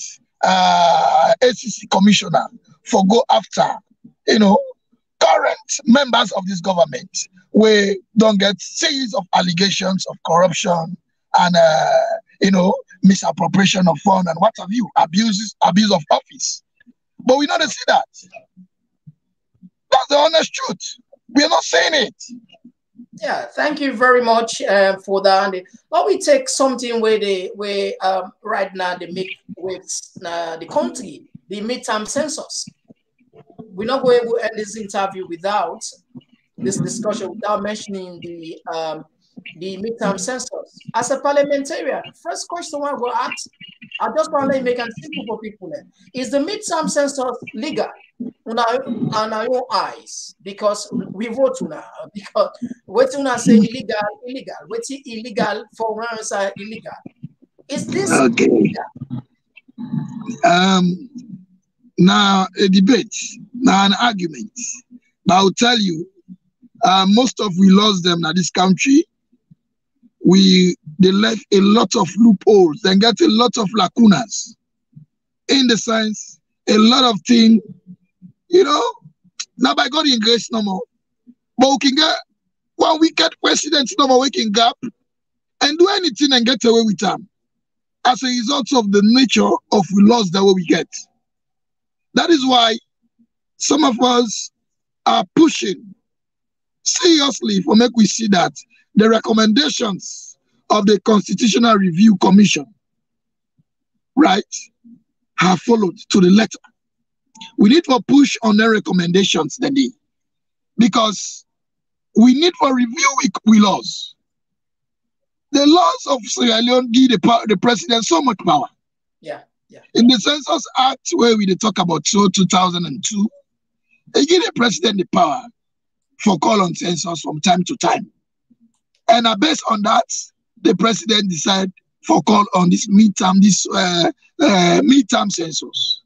ACC commissioner for go after, you know, current members of this government, we don't get series of allegations of corruption and, you know, misappropriation of funds and what have you, abuse of office. But we don't see that. That's the honest truth. We're not saying it. Yeah, thank you very much for that. But we take something where right now they make with the country, the midterm census. We're not going to end this interview without this discussion, without mentioning the midterm census. As a parliamentarian, first question I will ask, I just want to make it simple for people. Is the midterm census legal on our own eyes? Because we vote now. Because what you say illegal. What's illegal for us are illegal. Is this illegal? Now a debate, now an argument. But I'll tell you, most of we lost them in this country. They left a lot of loopholes and got a lot of lacunas. In the sense, a lot of things, you know, now by God in grace no more. But we can get one wicked president no more, we can gap and do anything and get away with them. As a result of the nature of we lost the way we get. That is why some of us are pushing seriously for make we see that the recommendations of the Constitutional Review Commission, right, have followed to the letter. We need to push on their recommendations then, because we need for review we laws. The laws of Sierra Leone give the president so much power. Yeah. In the Census Act, where we talk about 2002, they give the president the power for call on census from time to time. And based on that, the president decided for call on this midterm census.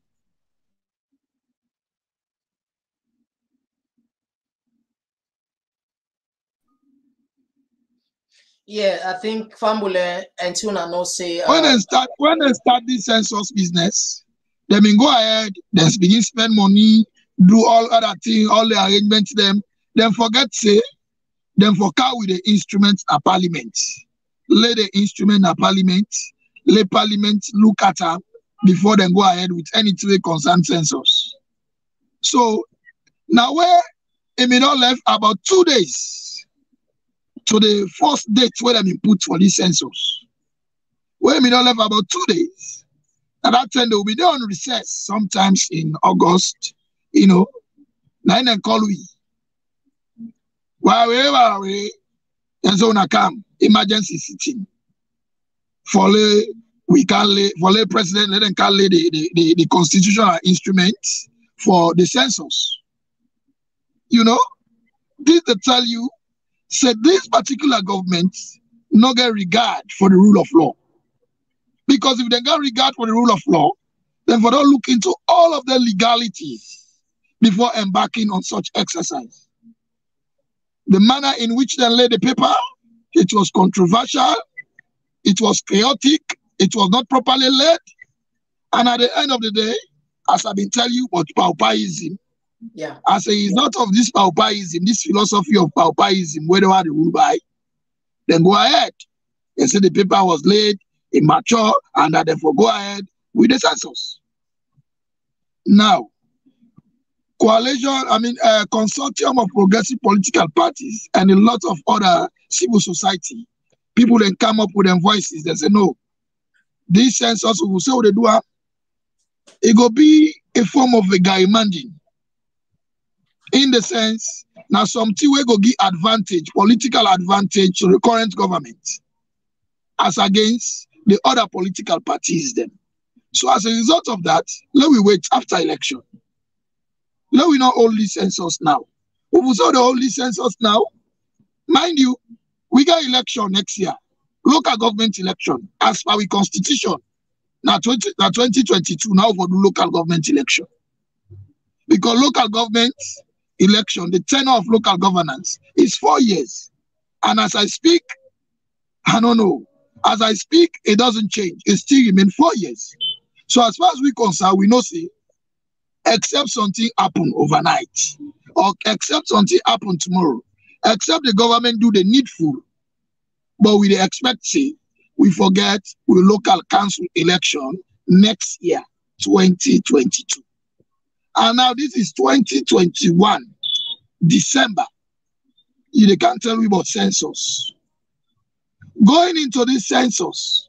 Yeah, I think Fambule and Tuna no say when they start this census business, they mean go ahead, then begin spend money, do all other things, all the arrangements, then forget say, then for car with the instruments at parliament. Lay the instrument at parliament, let parliament look at them before they go ahead with anything concern census. So now where it may not left about 2 days to the first date where they been put for this census. Where we don't have about 2 days. And that time they will be there on recess sometimes in August, you know. Now they call we. Wherever we and so na come emergency sitting. For we can lay for the president, let them call the constitutional instruments for the census. You know, this to tell you. Said this particular government not get regard for the rule of law. Because if they got regard for the rule of law, then for don't look into all of the legalities before embarking on such exercise. The manner in which they laid the paper, it was controversial, it was chaotic, it was not properly led, and at the end of the day, as I've been telling you about pauperism, yeah. As a result of this pauperism, this philosophy of pauperism, where they are the rule by, then go ahead. They say the paper was late, immature, and that therefore go ahead with the census. Now, consortium of progressive political parties and a lot of other civil society, people then come up with their voices. They say, no, this census, we will say what they do, it will be a form of a gerrymandering. In the sense, now something we go give advantage, political advantage to the current government as against the other political parties then. So as a result of that, let we wait after election. Let we not hold this census now. If we saw the hold this census now, mind you, we got election next year. Local government election, as per our constitution. Now 2022, now for the local government election. Because local government election, the tenure of local governance is 4 years. And as I speak, I don't know. As I speak, it doesn't change. It still remains 4 years. So as far as we concerned, we know say, except something happen overnight, or except something happen tomorrow, except the government do the needful, but we expect say we forget we local council election next year, 2022. And now this is 2021, December. You can't tell me about census. Going into this census,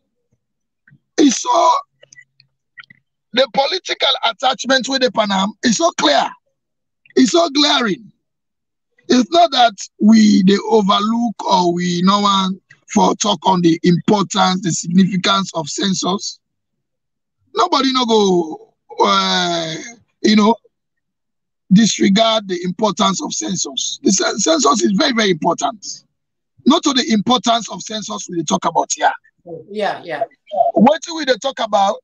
it's so the political attachment with the Panam is so clear. It's so glaring. It's not that they overlook or we no one for talk on the importance, the significance of census. Nobody no go, disregard the importance of census. The census is very, very important. Not to the importance of census we talk about here. Yeah. What do we talk about?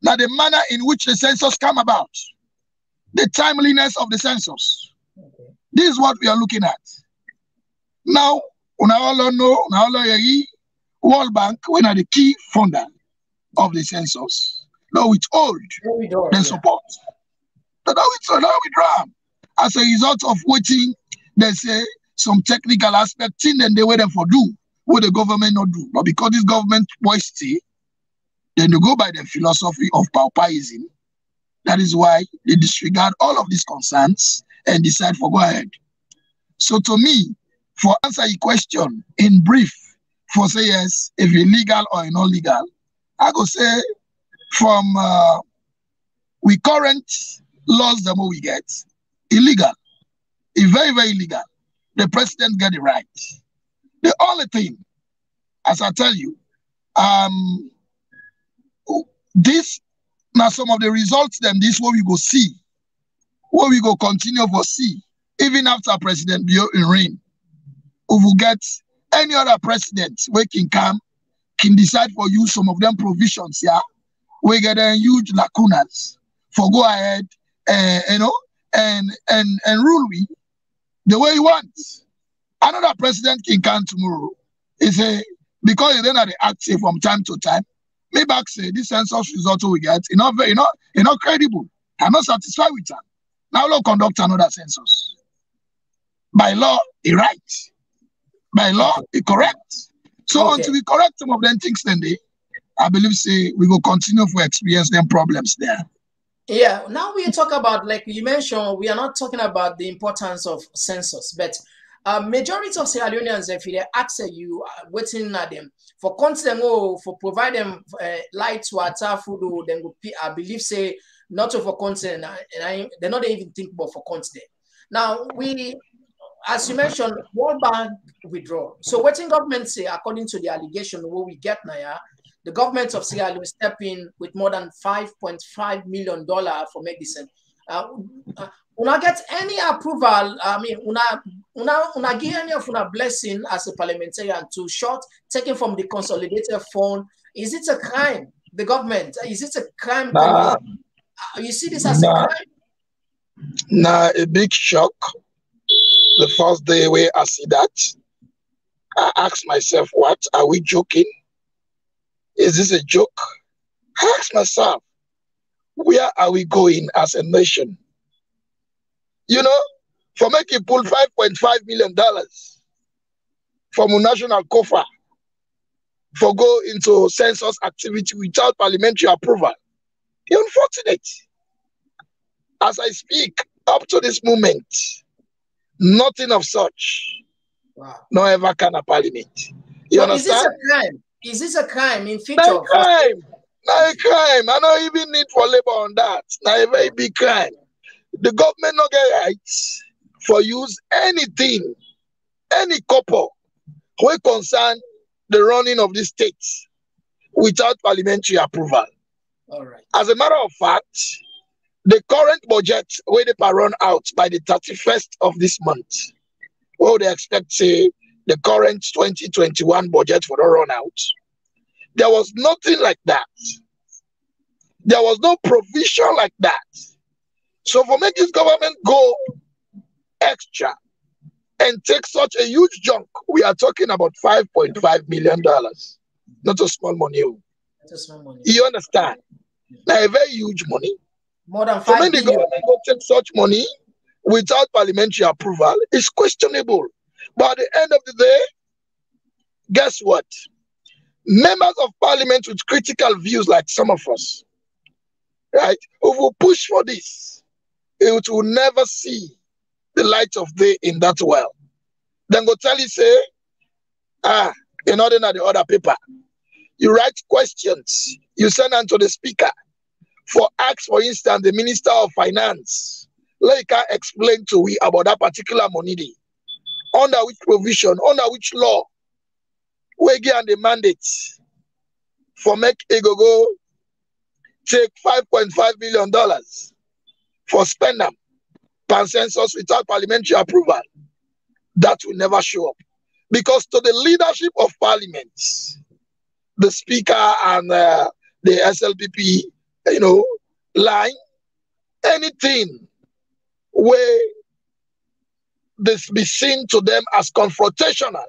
Now, the manner in which the census come about, the timeliness of the census. Okay. This is what we are looking at. Now, World Bank, when are the key funder of the census, now withhold the support. Now withdraw. As a result of waiting, they say some technical aspect thing, then they wait for do what the government not do. But because this government moisty, then they go by the philosophy of pauperism. That is why they disregard all of these concerns and decide for go ahead. So to me, for answer your question in brief, for say yes, if it's legal or not legal, I go say from we current laws the more we get, illegal. It's very, very illegal. The president get it right. The only thing, as I tell you, this now some of the results them this what we go see, what we go continue to see, even after President Bio in reign. If we get any other president we can decide for you some of them provisions here, we get a huge lacunas for go ahead and rule we the way he wants. Another president can come tomorrow. Is because then are the active from time to time. Maybe I say this census result we get, not credible. I'm not satisfied with that. Now we'll conduct another census. By law, it's right. By law, it's correct. So until we correct some of them things, then I believe we will continue to experience them problems there. Yeah, now we talk about, like you mentioned, we are not talking about the importance of census, but majority of Sierra Leoneans, if they ask you, waiting at them for content for provide them light, water, food, then I believe say not for content, and they're not even think about for content. Now we, as you mentioned, World Bank withdraw. So what in government say, according to the allegation, what we get now, the government of Sierra Leone step in with more than $5.5 million for medicine. Una get any approval? I mean, una give any of una blessing as a parliamentarian to short taken from the consolidated fund? Is it a crime? The government, is it a crime? Nah. You see this as a crime? Nah, a big shock. The first day where I see that, I asked myself, what? Are we joking? Is this a joke? I asked myself, where are we going as a nation? You know, for making pull $5.5 million from a national coffer, for go into census activity without parliamentary approval. Unfortunate. As I speak, up to this moment, nothing of such. Wow. No ever can a parliament. You understand? Is this a crime? Is this a crime in future? No crime. No crime. I don't even need for labor on that. Not a very big crime. The government not get rights for use anything, any couple who concern the running of the states without parliamentary approval. All right. As a matter of fact, the current budget where they run out by the 31st of this month, well, they expect say the current 2021 budget for the run out. There was nothing like that. There was no provision like that. So for make this government go extra and take such a huge chunk, we are talking about $5.5 million. Not a small money. Not a small money. You understand? Now a very huge money. More than 5 So when the billion. government go take such money without parliamentary approval, it's questionable. But at the end of the day, guess what? Members of parliament with critical views like some of us, right, who will push for this, it will never see the light of day in that well. Then go tell you, say, you're not in the other paper. You write questions, you send them to the speaker for ask, for instance, the Minister of Finance. Like I explain to we about that particular money. Under which provision, under which law, we give the mandates for make go take $5.5 million for spend them consensus without parliamentary approval. That will never show up. Because to the leadership of parliament, the speaker and the SLPP, line, anything where this be seen to them as confrontational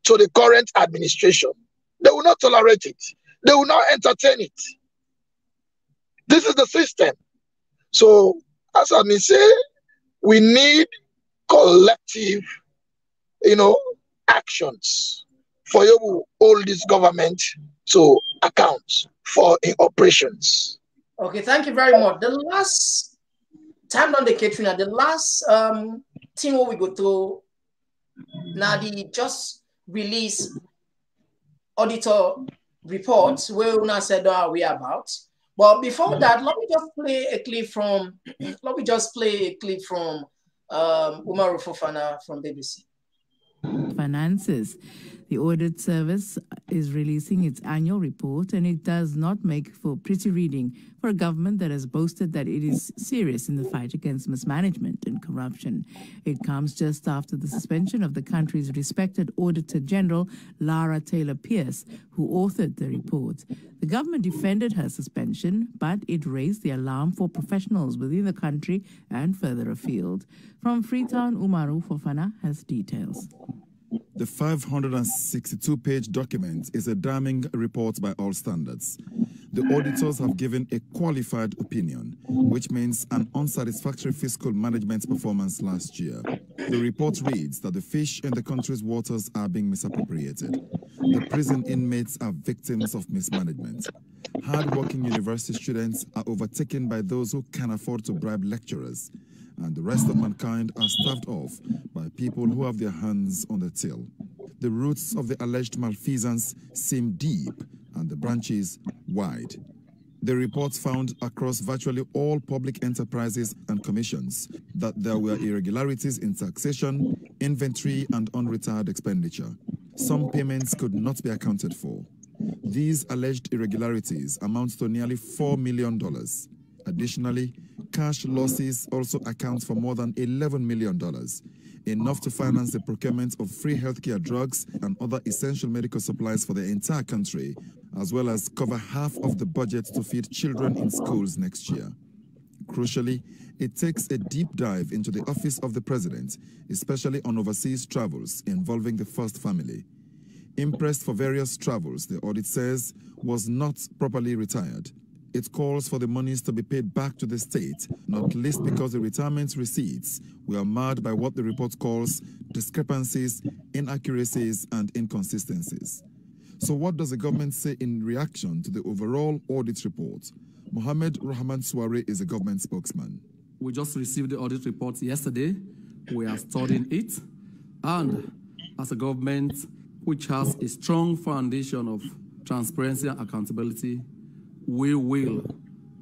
to the current administration, they will not tolerate it. They will not entertain it. This is the system. So, as I may say, we need collective, actions for you to hold this government to account for in operations. Okay, thank you very much. The last time on the Katrina, the last thing what we go through, now the just release auditor reports where Una said what we about. But before that, let me just play a clip from Umaru Fofana from BBC. Finances. The Audit Service is releasing its annual report, and it does not make for pretty reading for a government that has boasted that it is serious in the fight against mismanagement and corruption. It comes just after the suspension of the country's respected Auditor General, Lara Taylor-Pierce, who authored the report. The government defended her suspension, but it raised the alarm for professionals within the country and further afield. From Freetown, Umaru Fofana has details. The 562-page document is a damning report by all standards. The auditors have given a qualified opinion, which means an unsatisfactory fiscal management performance last year. The report reads that the fish in the country's waters are being misappropriated. The prison inmates are victims of mismanagement. Hard-working university students are overtaken by those who can afford to bribe lecturers, and the rest of mankind are starved off by people who have their hands on the till. The roots of the alleged malfeasance seem deep and the branches wide. The reports found across virtually all public enterprises and commissions that there were irregularities in taxation, inventory, and unretired expenditure. Some payments could not be accounted for. These alleged irregularities amount to nearly $4 million. Additionally, cash losses also account for more than $11 million, enough to finance the procurement of free healthcare drugs and other essential medical supplies for the entire country, as well as cover half of the budget to feed children in schools next year. Crucially, it takes a deep dive into the office of the president, especially on overseas travels involving the first family. Impressed for various travels, the audit says, was not properly retired. It calls for the monies to be paid back to the state, not least because the retirement receipts were marred by what the report calls discrepancies, inaccuracies, and inconsistencies. So what does the government say in reaction to the overall audit report? Mohammed Rahman Suare is the government spokesman. We just received the audit report yesterday. We are studying it. And as a government which has a strong foundation of transparency and accountability, we will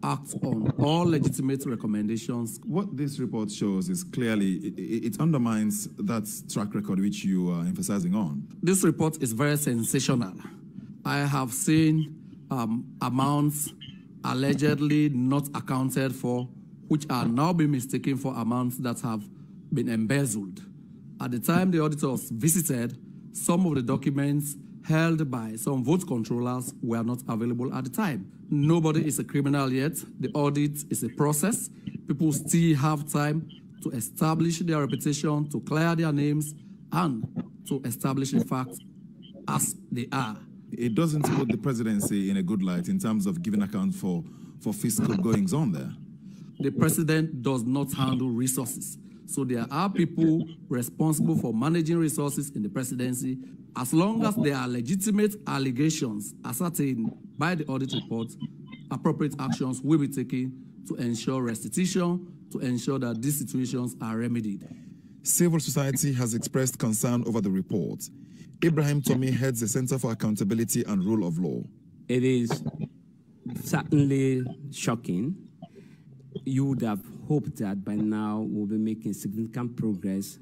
act on all legitimate recommendations. What this report shows is clearly it undermines that track record which you are emphasizing on. This report is very sensational. I have seen amounts allegedly not accounted for, which are now being mistaken for amounts that have been embezzled. At the time the auditors visited, some of the documents held by some vote controllers were not available at the time. Nobody is a criminal yet. The audit is a process. People still have time to establish their reputation, to clear their names, and to establish the facts as they are. It doesn't put the presidency in a good light in terms of giving account for fiscal goings on there. The president does not handle resources. So there are people responsible for managing resources in the presidency. As long as there are legitimate allegations ascertained by the audit report, appropriate actions will be taken to ensure restitution, to ensure that these situations are remedied. Civil society has expressed concern over the report. Ibrahim Tommy heads the Center for Accountability and Rule of Law. It is certainly shocking. You would have hoped that by now we'll be making significant progress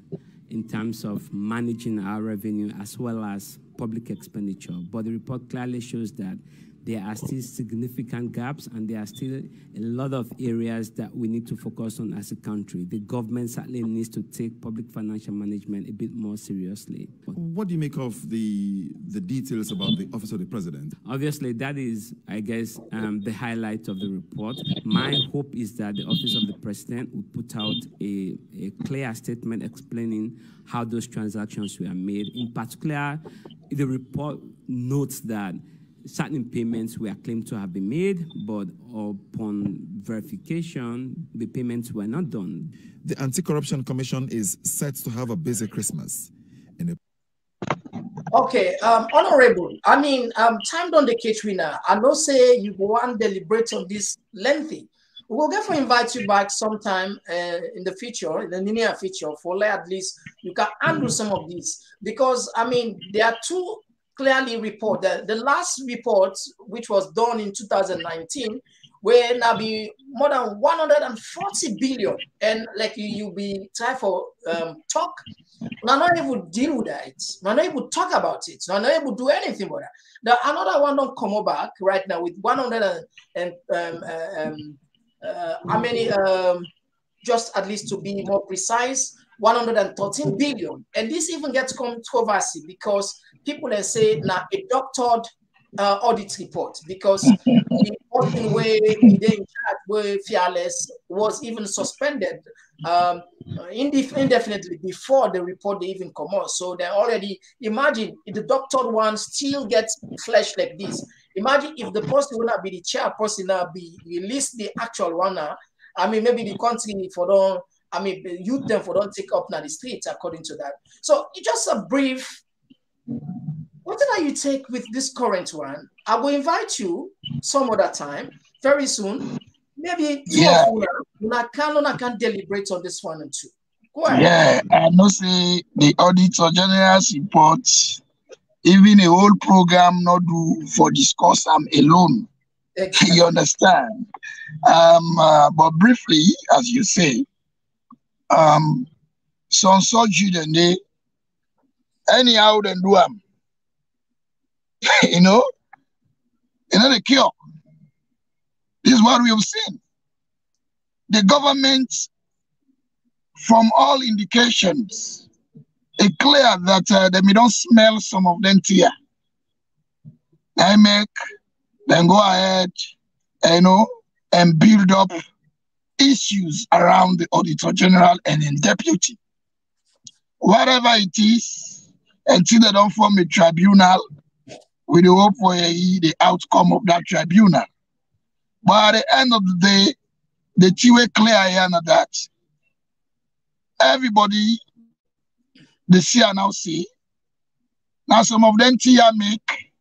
in terms of managing our revenue as well as public expenditure. But the report clearly shows that there are still significant gaps and there are still a lot of areas that we need to focus on as a country. The government certainly needs to take public financial management a bit more seriously. What do you make of the details about the Office of the President? Obviously, that is, I guess, the highlight of the report. My hope is that the Office of the President will put out a clear statement explaining how those transactions were made. In particular, the report notes that certain payments were claimed to have been made, but upon verification, the payments were not done. The Anti-Corruption Commission is set to have a busy Christmas. Okay, Honorable, I mean, time don't the catch winner. I know say you go and deliberate on this lengthy. We'll get to invite you back sometime in the future, in the near future, for at least you can handle some of these. Because, I mean, there are two clearly report that the last report, which was done in 2019, where now be more than 140 billion, and like you be try for talk, we're not able to deal with that. We're not able to talk about it. We're not able to do anything about that. Another one don't come back right now with 100 and how many? Just at least to be more precise, 113 billion, and this even gets controversy because people then say now a doctored audit report because the person where they in charge were Fearless was even suspended indefinitely before the report they even come out. So they already imagine if the doctored one still gets flesh like this. Imagine if the person will not be the chairperson now be release the actual one now. I mean maybe the country for don't. I mean, youth them for don't take up now the streets according to that. So just a brief. What did you take with this current one? I will invite you some other time, very soon. Maybe two of you can deliberate on this one and two. Go ahead. Yeah, I know say the Auditor General's report, even a whole program not do for discuss them alone. Exactly. You understand? But briefly, as you say, some surgery then they anyhow then do them. You know the cure. This is what we have seen. The government, from all indications, it's clear that they may don't smell some of them here. They make, then go ahead, and build up issues around the Auditor General and in deputy. Whatever it is, until they don't form a tribunal, we do hope for the outcome of that tribunal. But at the end of the day, the two-way clear here and that. Everybody, the see and now see. Now some of them tia make,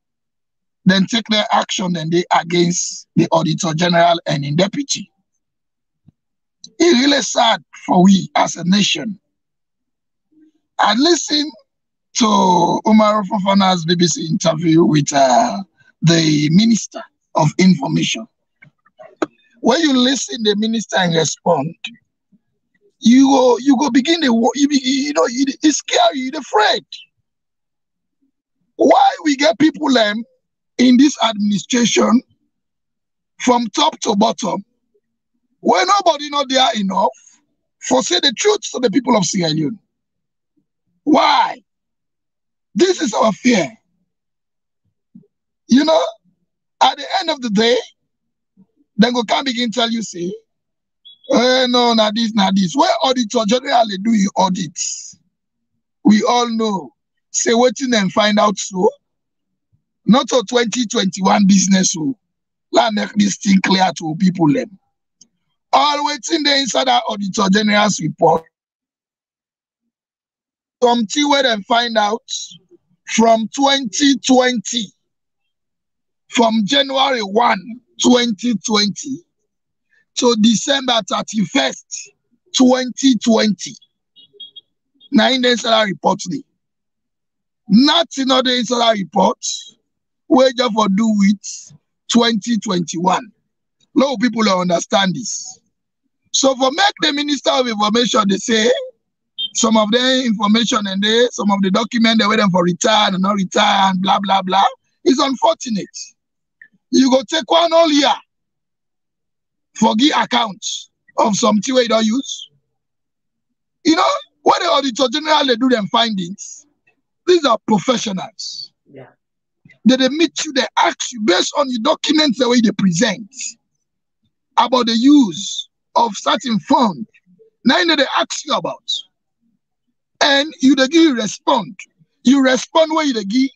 then take their action and they against the Auditor General and in deputy. It's really sad for we as a nation. I listened to Umaro Fofana's BBC interview with the Minister of Information. When you listen the minister and respond, you go begin to it's scary, you're afraid. Why we get people in this administration from top to bottom, where nobody not there enough for say the truth to the people of Sierra Leone? Why? This is our fear. You know, at the end of the day, then go come begin tell you, say, no, not this. Where Auditor General they do your audits? We all know. Say waiting and find out so. Not a 2021 business. So let make this thing clear to people. All waiting there inside our Auditor General's report. Something where they find out from 2020, from January 1, 2020 to December 31st, 2020. Now in the salary report, nothing other in salary report, we just for do with 2021. A lot of people don't understand this. So for make the Minister of Information, they say some of the information and some of the documents they wait them for return and not return, blah blah blah. It's unfortunate. You go take one all year for give account of something you don't use. You know, what the Auditor General they do them findings, these are professionals. Yeah. They meet you, they ask you based on your documents the way they present about the use of certain fund. Now they ask you about. And you the give respond. You respond where you the give.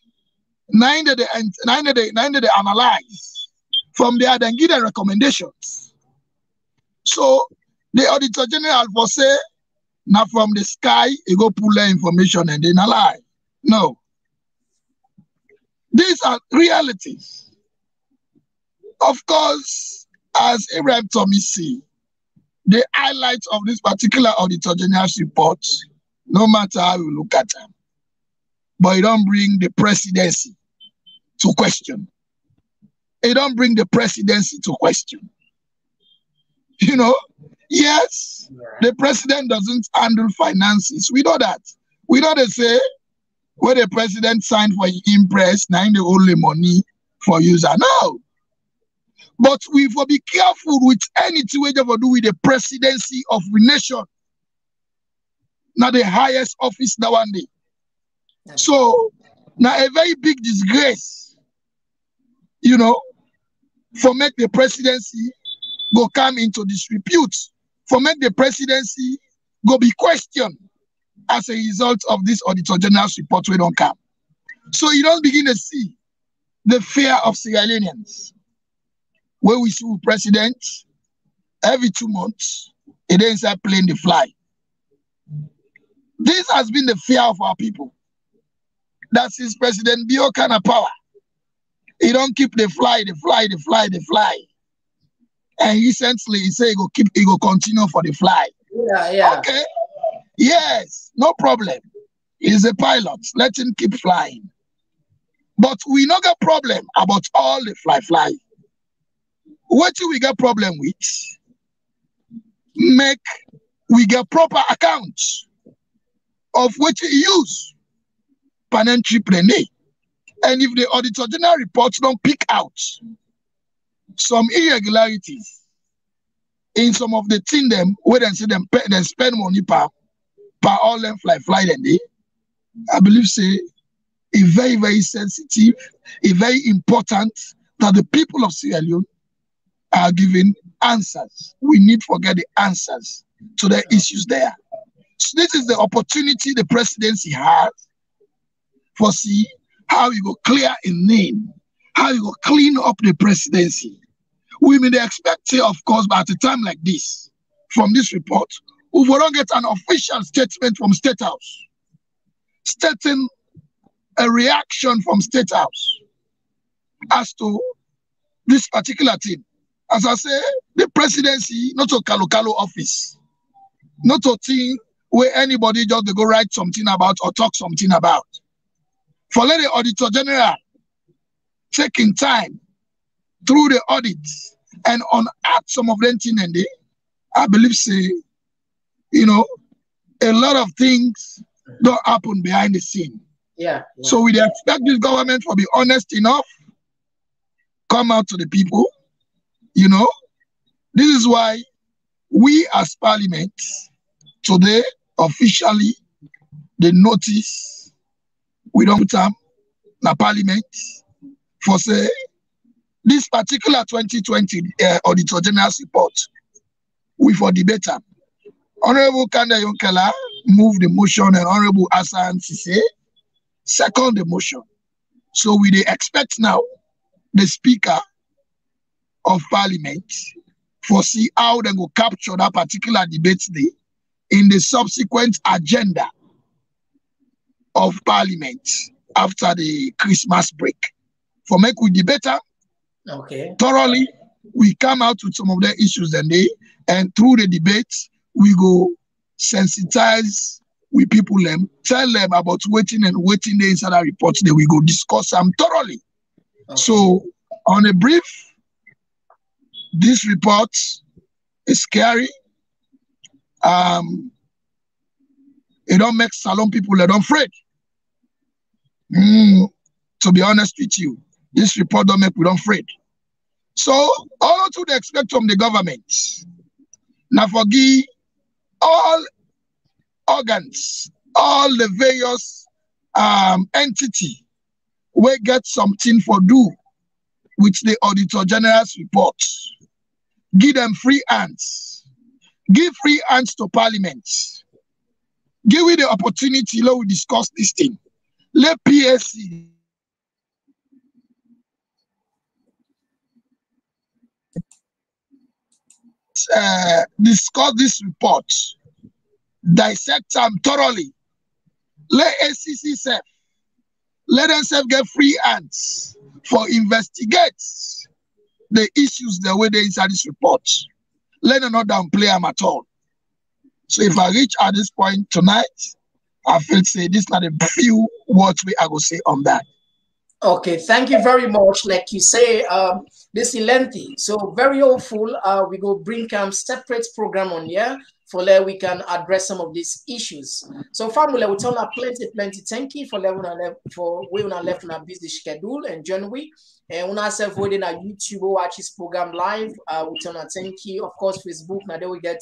Nine they analyze. From there, then give the recommendations. So the Auditor General will say, now from the sky, you go pull the information and then analyze. No. These are realities. Of course, as Abraham Tommy see, the highlights of this particular Auditor General's report, no matter how you look at them, but it don't bring the presidency to question. It don't bring the presidency to question. You know, yes, the president doesn't handle finances. We know that. We know they say, where the president signed for impress, now the only money for user. No. But we will be careful with anything we ever do with the presidency of the nation. Now the highest office that one day. So now a very big disgrace, you know, for make the presidency go come into disrepute, for make the presidency go be questioned as a result of this Auditor General's report we don't come. So you don't begin to see the fear of Sierra Leoneans. Where we see president every 2 months, it ain't inside plane the fly. This has been the fear of our people. That since President Bio kind of power, he don't keep the fly. And recently he say he go continue for the fly. Yeah. Okay. Yes, no problem. He's a pilot. Let him keep flying. But we not got problem about all the fly. What do we get problem with? Make we get proper accounts of which we use Panentry Plene. And if the Auditor General reports don't pick out some irregularities in some of the thing them where they say them spend money per all them fly then they, I believe say a very, very sensitive, a very important that the people of Sierra Leone are giving answers. We need to get the answers to the issues there. So this is the opportunity the presidency has for see how you go clear a name, how you go clean up the presidency. We may expect, of course, but at a time like this, from this report, we will not get an official statement from State House, stating a reaction from State House as to this particular thing. As I say, the presidency, not a Kalo office, not a thing where anybody just go write something about or talk something about. For let the Auditor General taking time through the audit and unearth some of them things, and I believe, say, you know, a lot of things don't happen behind the scene. Yeah. So we expect this government to be honest enough, come out to the people, you know. This is why we as Parliament today officially the notice we don't put them in Parliament for say this particular 2020 Auditor General's report we for debate them. Honorable Kanda Yonkela move the motion and Honorable Hassan Sise second the motion. So we expect now the Speaker of Parliament for see how they go capture that particular debate day in the subsequent agenda of Parliament after the Christmas break. For make we debate thoroughly, we come out with some of the issues and through the debate, we go sensitize with people them, tell them about waiting the inside our reports, then we go discuss them thoroughly. Okay. So on a brief, this report is scary. It don't make Salon people they don't afraid. To be honest with you, this report don't make we don't afraid. So all to the expect from the government. Now forgive all organs, all the various entity we get something for do with the Auditor General's report. Give them free hands. Give free hands to Parliament. Give it the opportunity, let we discuss this thing. Let PSC discuss this report, dissect them thoroughly. Let ACC self, let them self get free hands for investigate the issues the way they inside this report. Let them not downplay them at all. So if I reach at this point tonight, I feel say this not a few words we are going to say on that. Okay, thank you very much. Like you say, this is lengthy, so very hopeful. We go bring separate program on here for that we can address some of these issues. So family, we tell plenty thank you for we on left on a busy schedule and January. And when I say within our YouTube watch this program live, we tell thank you. Of course, Facebook now they will get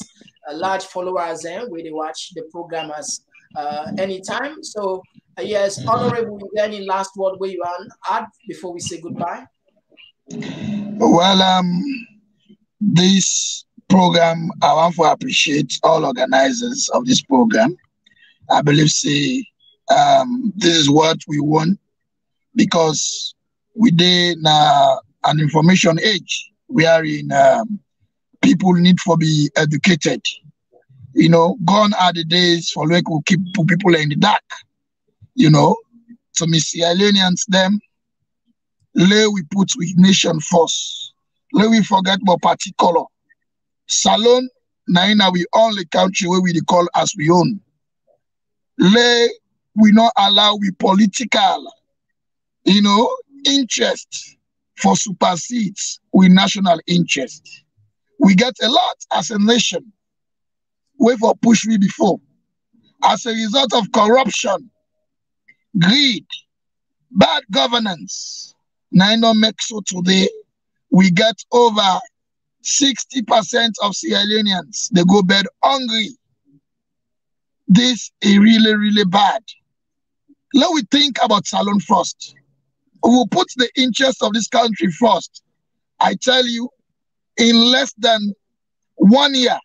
a large followers where they watch the program as anytime. So yes, Honorable, any last word where you want to add before we say goodbye? Well, this program, I want to appreciate all organizers of this program. I believe this is what we want because we did an information age wherein people need to be educated. You know, gone are the days for like we keep people in the dark. You know, so me Sierra Leoneans them, lay we put with nation first. Lay we forget about party color. Salon, now we only country where we call as we own. Lay we not allow we political, you know, interest for supersedes with national interest. We get a lot as a nation. Way for push we before. As a result of corruption, greed, bad governance. Now don't make so today we get over 60% of Sierra Leoneans they go bed hungry. This is really bad. Let we think about Salon first. We will put the interest of this country first. I tell you, in less than 1 year,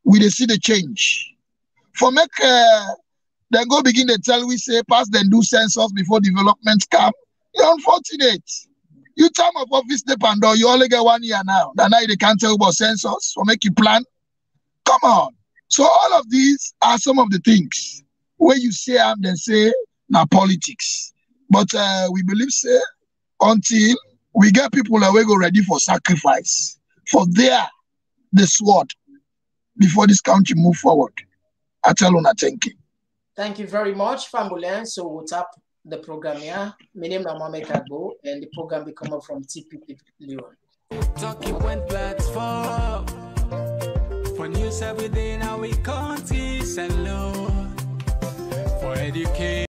we will see the change. For make then go begin to tell we say pass then do census before development come. It's unfortunate. You term of office depend on you only get 1 year now. Now they can't tell about census or make you plan. Come on. So all of these are some of the things where you say then say now politics. But we believe say until we get people that we go ready for sacrifice for the sword before this country move forward. I tell you, thank you. Thank you very much, Fambulen. So we'll tap the program here. My name is Mohamed Kagbo, and the program will come up from TPP Lyon. Talking Point platform for news every day. Now we can't see for education.